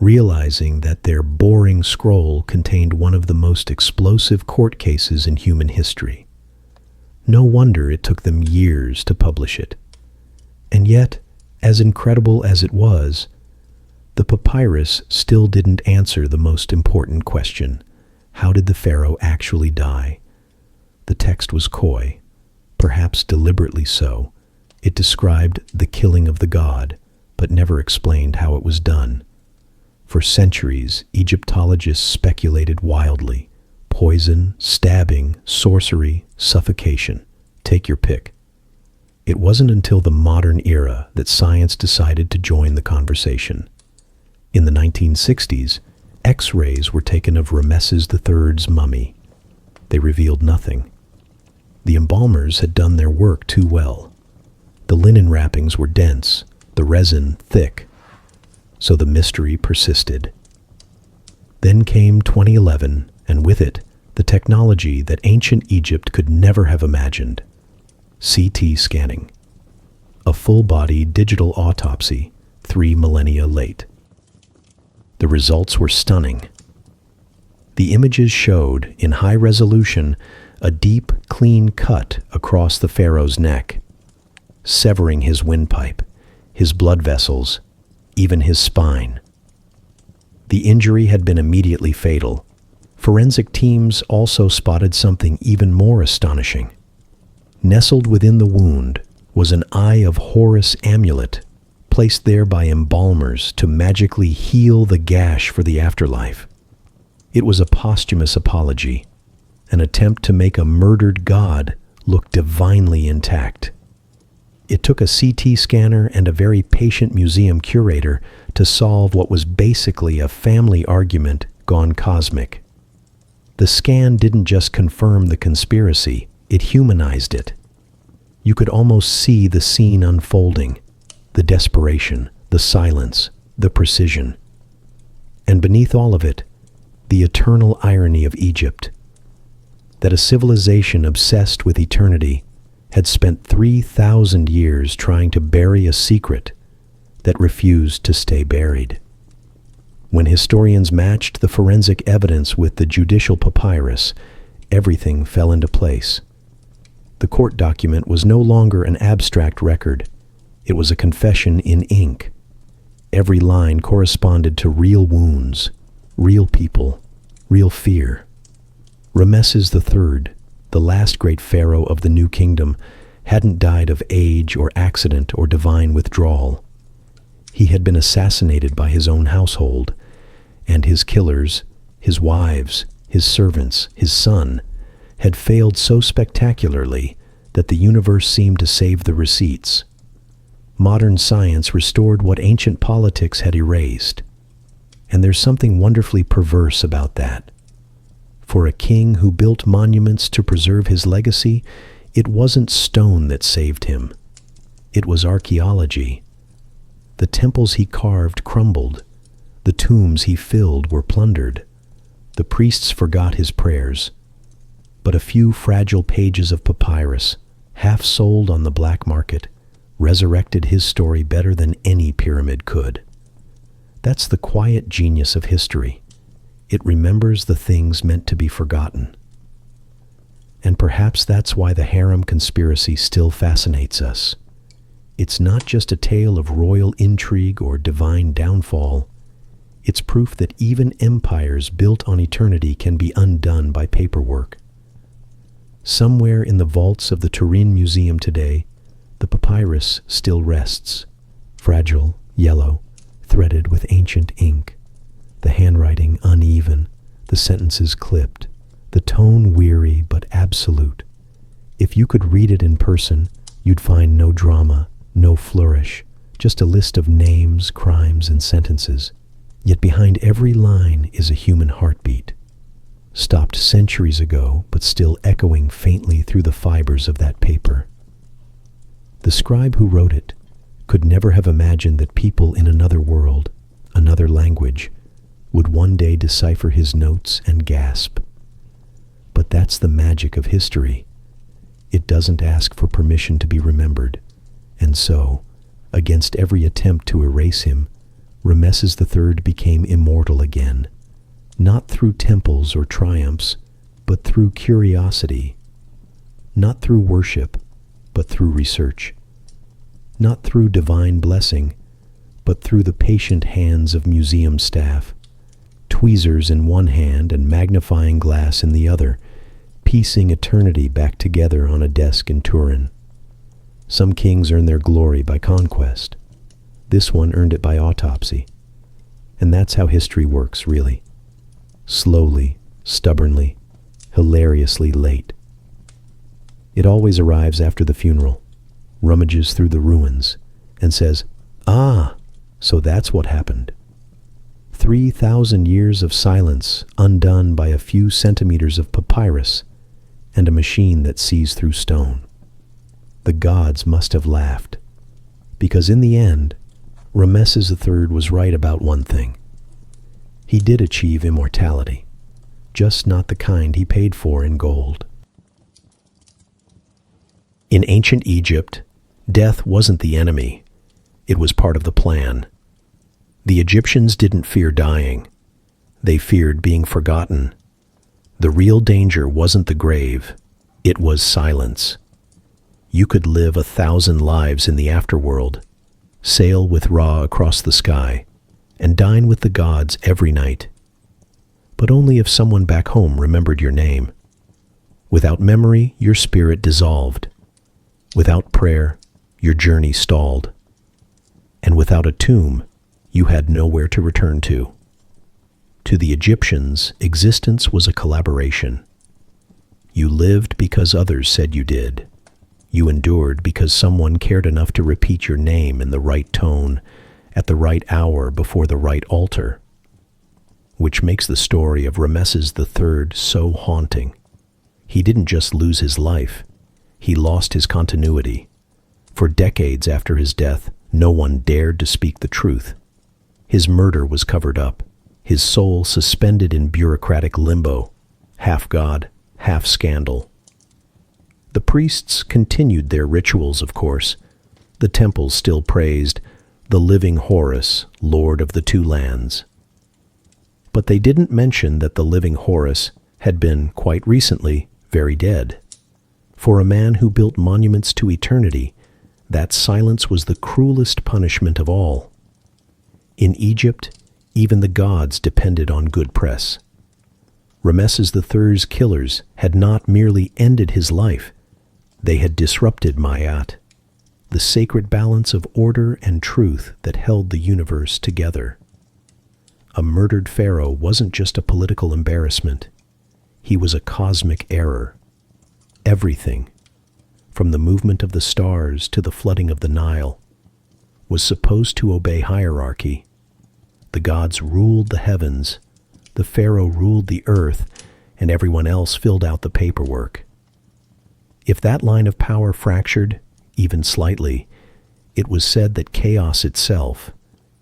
realizing that their boring scroll contained one of the most explosive court cases in human history. No wonder it took them years to publish it. And yet, as incredible as it was, the papyrus still didn't answer the most important question: how did the pharaoh actually die? The text was coy, perhaps deliberately so. It described the killing of the god, but never explained how it was done. For centuries, Egyptologists speculated wildly. Poison, stabbing, sorcery, suffocation. Take your pick. It wasn't until the modern era that science decided to join the conversation. In the 1960s, X-rays were taken of Ramesses III's mummy. They revealed nothing. The embalmers had done their work too well. The linen wrappings were dense, the resin thick, so the mystery persisted. Then came 2011, and with it, the technology that ancient Egypt could never have imagined: CT scanning. A full-body digital autopsy, 3 millennia late. The results were stunning. The images showed, in high resolution, a deep, clean cut across the pharaoh's neck, severing his windpipe, his blood vessels, even his spine. The injury had been immediately fatal. Forensic teams also spotted something even more astonishing. Nestled within the wound was an Eye of Horus amulet, placed there by embalmers to magically heal the gash for the afterlife. It was a posthumous apology, an attempt to make a murdered god look divinely intact. It took a CT scanner and a very patient museum curator to solve what was basically a family argument gone cosmic. The scan didn't just confirm the conspiracy, it humanized it. You could almost see the scene unfolding, the desperation, the silence, the precision. And beneath all of it, the eternal irony of Egypt, that a civilization obsessed with eternity had spent 3,000 years trying to bury a secret that refused to stay buried. When historians matched the forensic evidence with the judicial papyrus, everything fell into place. The court document was no longer an abstract record. It was a confession in ink. Every line corresponded to real wounds, real people, real fear. Ramesses III, the last great pharaoh of the New Kingdom, hadn't died of age or accident or divine withdrawal. He had been assassinated by his own household, and his killers, his wives, his servants, his son, had failed so spectacularly that the universe seemed to save the receipts. Modern science restored what ancient politics had erased. And there's something wonderfully perverse about that. For a king who built monuments to preserve his legacy, it wasn't stone that saved him. It was archaeology. The temples he carved crumbled. The tombs he filled were plundered. The priests forgot his prayers. But a few fragile pages of papyrus, half sold on the black market, resurrected his story better than any pyramid could. That's the quiet genius of history. It remembers the things meant to be forgotten. And perhaps that's why the harem conspiracy still fascinates us. It's not just a tale of royal intrigue or divine downfall. It's proof that even empires built on eternity can be undone by paperwork. Somewhere in the vaults of the Turin Museum today, the papyrus still rests, fragile, yellow, threaded with ancient ink, the handwriting uneven, the sentences clipped, the tone weary but absolute. If you could read it in person, you'd find no drama, no flourish, just a list of names, crimes, and sentences. Yet behind every line is a human heartbeat, stopped centuries ago, but still echoing faintly through the fibers of that paper. The scribe who wrote it could never have imagined that people in another world, another language, would one day decipher his notes and gasp. But that's the magic of history. It doesn't ask for permission to be remembered, and so, against every attempt to erase him, Ramesses III became immortal again, not through temples or triumphs, but through curiosity, not through worship, but through research, not through divine blessing, but through the patient hands of museum staff, tweezers in one hand and magnifying glass in the other, piecing eternity back together on a desk in Turin. Some kings earn their glory by conquest. This one earned it by autopsy. And that's how history works, really. Slowly, stubbornly, hilariously late. It always arrives after the funeral, rummages through the ruins, and says, "Ah, so that's what happened." 3,000 years of silence undone by a few centimeters of papyrus and a machine that sees through stone. The gods must have laughed, because in the end, Ramesses III was right about one thing. He did achieve immortality, just not the kind he paid for in gold. In ancient Egypt, death wasn't the enemy. It was part of the plan. The Egyptians didn't fear dying. They feared being forgotten. The real danger wasn't the grave. It was silence. You could live 1,000 lives in the afterworld, sail with Ra across the sky, and dine with the gods every night. But only if someone back home remembered your name. Without memory, your spirit dissolved. Without prayer, your journey stalled. And without a tomb, you had nowhere to return to. To the Egyptians, existence was a collaboration. You lived because others said you did. You endured because someone cared enough to repeat your name in the right tone, at the right hour before the right altar. Which makes the story of Ramesses III so haunting. He didn't just lose his life, he lost his continuity. For decades after his death, no one dared to speak the truth. His murder was covered up, his soul suspended in bureaucratic limbo, half god, half scandal. The priests continued their rituals, of course. The temples still praised the living Horus, Lord of the Two Lands. But they didn't mention that the living Horus had been, quite recently, very dead. For a man who built monuments to eternity, that silence was the cruelest punishment of all. In Egypt, even the gods depended on good press. Ramesses III's killers had not merely ended his life, they had disrupted Ma'at, the sacred balance of order and truth that held the universe together. A murdered pharaoh wasn't just a political embarrassment. He was a cosmic error. Everything, from the movement of the stars to the flooding of the Nile, was supposed to obey hierarchy. The gods ruled the heavens, the pharaoh ruled the earth, and everyone else filled out the paperwork. If that line of power fractured, even slightly, It was said that chaos itself,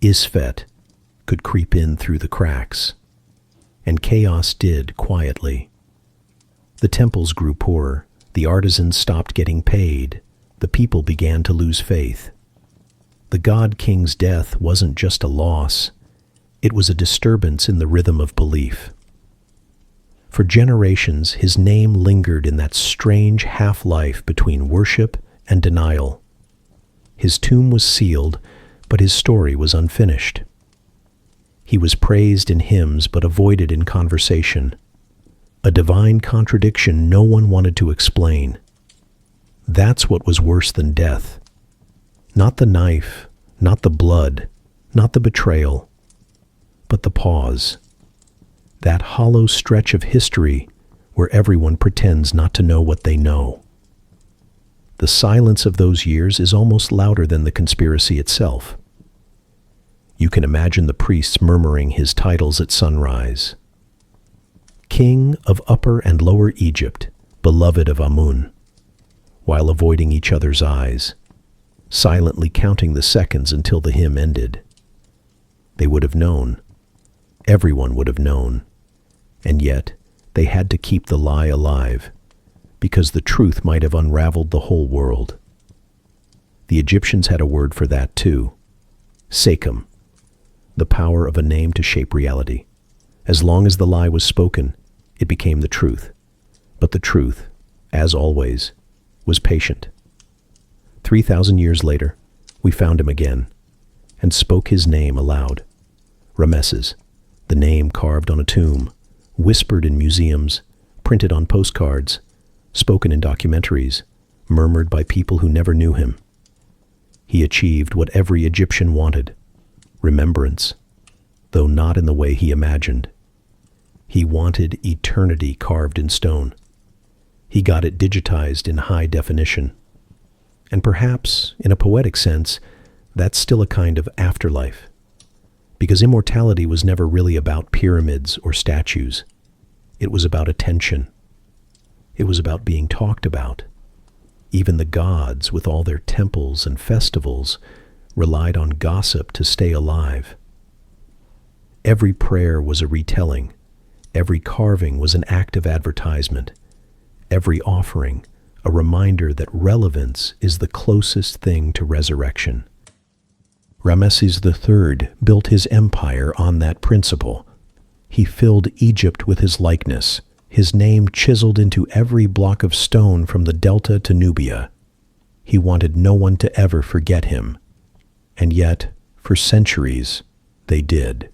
Isfet, could creep in through the cracks. And chaos did quietly. The temples grew poorer, the artisans stopped getting paid, the people began to lose faith. The god king's death wasn't just a loss, it was a disturbance in the rhythm of belief. For generations, his name lingered in that strange half-life between worship and denial. His tomb was sealed, but his story was unfinished. He was praised in hymns but avoided in conversation, a divine contradiction no one wanted to explain. That's what was worse than death. Not the knife, not the blood, not the betrayal, but the pause. That hollow stretch of history where everyone pretends not to know what they know. The silence of those years is almost louder than the conspiracy itself. You can imagine the priests murmuring his titles at sunrise. King of Upper and Lower Egypt, beloved of Amun, while avoiding each other's eyes, silently counting the seconds until the hymn ended. They would have known. Everyone would have known. And yet, they had to keep the lie alive, because the truth might have unraveled the whole world. The Egyptians had a word for that too. Sekum, the power of a name to shape reality. As long as the lie was spoken, it became the truth. But the truth, as always, was patient. 3,000 years later, we found him again, and spoke his name aloud. Ramesses, the name carved on a tomb, whispered in museums, printed on postcards, spoken in documentaries, murmured by people who never knew him. He achieved what every Egyptian wanted, remembrance, though not in the way he imagined. He wanted eternity carved in stone. He got it digitized in high definition. And perhaps, in a poetic sense, that's still a kind of afterlife. Because immortality was never really about pyramids or statues. It was about attention. It was about being talked about. Even the gods, with all their temples and festivals, relied on gossip to stay alive. Every prayer was a retelling. Every carving was an act of advertisement. Every offering, a reminder that relevance is the closest thing to resurrection. Ramesses III built his empire on that principle. He filled Egypt with his likeness, his name chiseled into every block of stone from the Delta to Nubia. He wanted no one to ever forget him. And yet, for centuries, they did.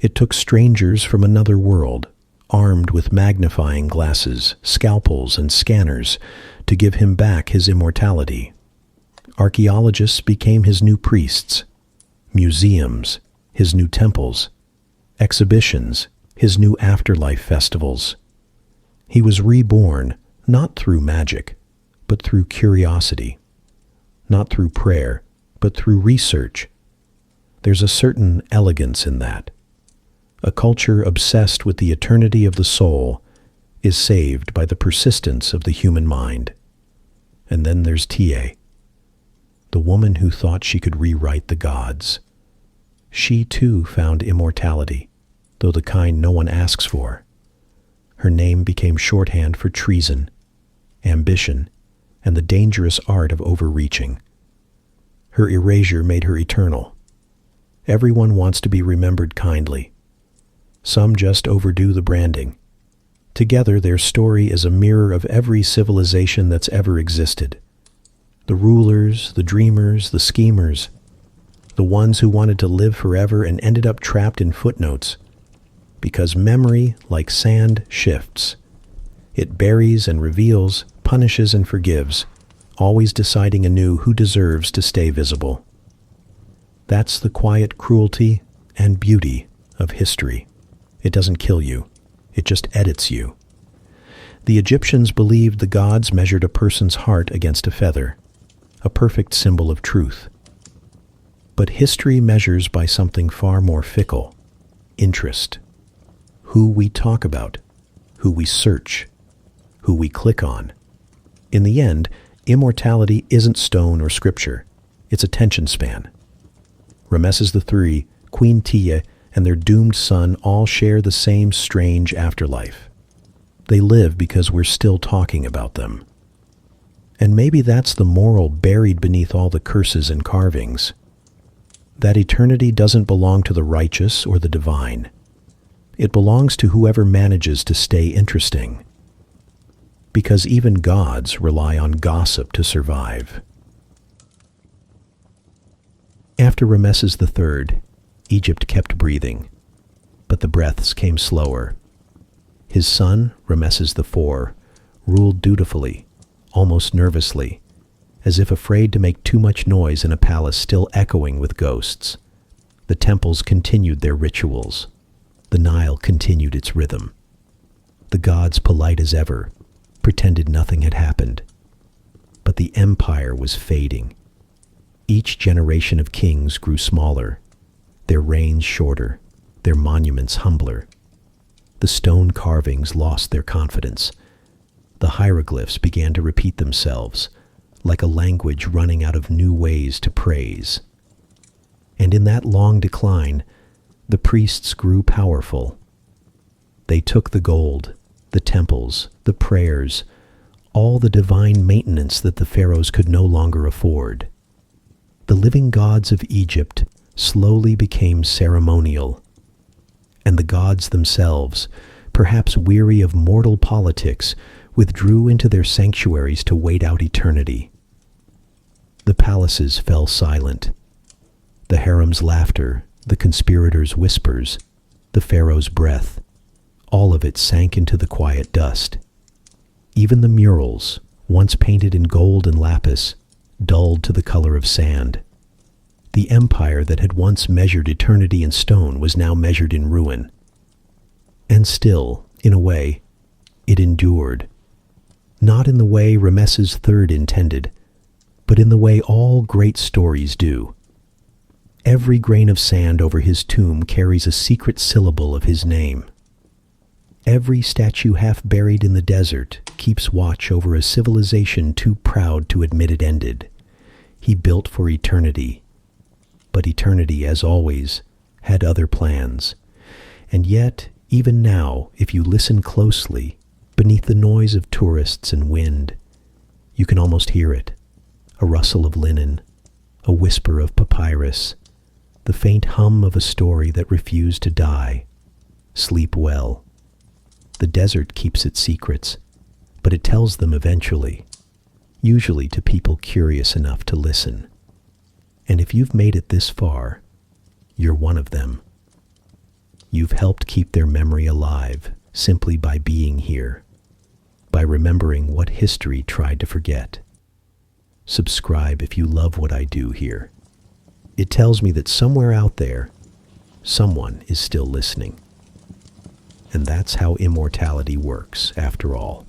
It took strangers from another world, armed with magnifying glasses, scalpels, and scanners, to give him back his immortality. Archaeologists became his new priests, museums, his new temples, exhibitions, his new afterlife festivals. He was reborn, not through magic, but through curiosity, not through prayer, but through research. There's a certain elegance in that. A culture obsessed with the eternity of the soul is saved by the persistence of the human mind. And then there's Ta, the woman who thought she could rewrite the gods. She too found immortality, though the kind no one asks for. Her name became shorthand for treason, ambition, and the dangerous art of overreaching. Her erasure made her eternal. Everyone wants to be remembered kindly. Some just overdo the branding. Together, their story is a mirror of every civilization that's ever existed. The rulers, the dreamers, the schemers, the ones who wanted to live forever and ended up trapped in footnotes. Because memory, like sand, shifts. It buries and reveals, punishes and forgives, always deciding anew who deserves to stay visible. That's the quiet cruelty and beauty of history. It doesn't kill you. It just edits you. The Egyptians believed the gods measured a person's heart against a feather, a perfect symbol of truth. But history measures by something far more fickle, interest. Who we talk about, who we search, who we click on. In the end, immortality isn't stone or scripture. Its attention span. Ramesses III, Queen Tia, and their doomed son all share the same strange afterlife. They live because we're still talking about them. And maybe that's the moral buried beneath all the curses and carvings. That eternity doesn't belong to the righteous or the divine. It belongs to whoever manages to stay interesting. Because even gods rely on gossip to survive. After Ramesses III, Egypt kept breathing, but the breaths came slower. His son, Ramesses IV, ruled dutifully, almost nervously, as if afraid to make too much noise in a palace still echoing with ghosts. The temples continued their rituals. The Nile continued its rhythm. The gods, polite as ever, pretended nothing had happened. But the empire was fading. Each generation of kings grew smaller, their reigns shorter, their monuments humbler. The stone carvings lost their confidence. The hieroglyphs began to repeat themselves, like a language running out of new ways to praise. And in that long decline, the priests grew powerful. They took the gold, the temples, the prayers, all the divine maintenance that the pharaohs could no longer afford. The living gods of Egypt slowly became ceremonial, and the gods themselves, perhaps weary of mortal politics, withdrew into their sanctuaries to wait out eternity. The palaces fell silent. The harem's laughter, the conspirators' whispers, the pharaoh's breath, all of it sank into the quiet dust. Even the murals, once painted in gold and lapis, dulled to the color of sand. The empire that had once measured eternity in stone was now measured in ruin. And still, in a way, it endured. Not in the way Ramesses III intended, but in the way all great stories do. Every grain of sand over his tomb carries a secret syllable of his name. Every statue half buried in the desert keeps watch over a civilization too proud to admit it ended. He built for eternity, but eternity, as always, had other plans. And yet, even now, if you listen closely, beneath the noise of tourists and wind, you can almost hear it. A rustle of linen, a whisper of papyrus, the faint hum of a story that refused to die. Sleep well. The desert keeps its secrets, but it tells them eventually, usually to people curious enough to listen. And if you've made it this far, you're one of them. You've helped keep their memory alive simply by being here, by remembering what history tried to forget. Subscribe if you love what I do here. It tells me that somewhere out there, someone is still listening. And that's how immortality works, after all.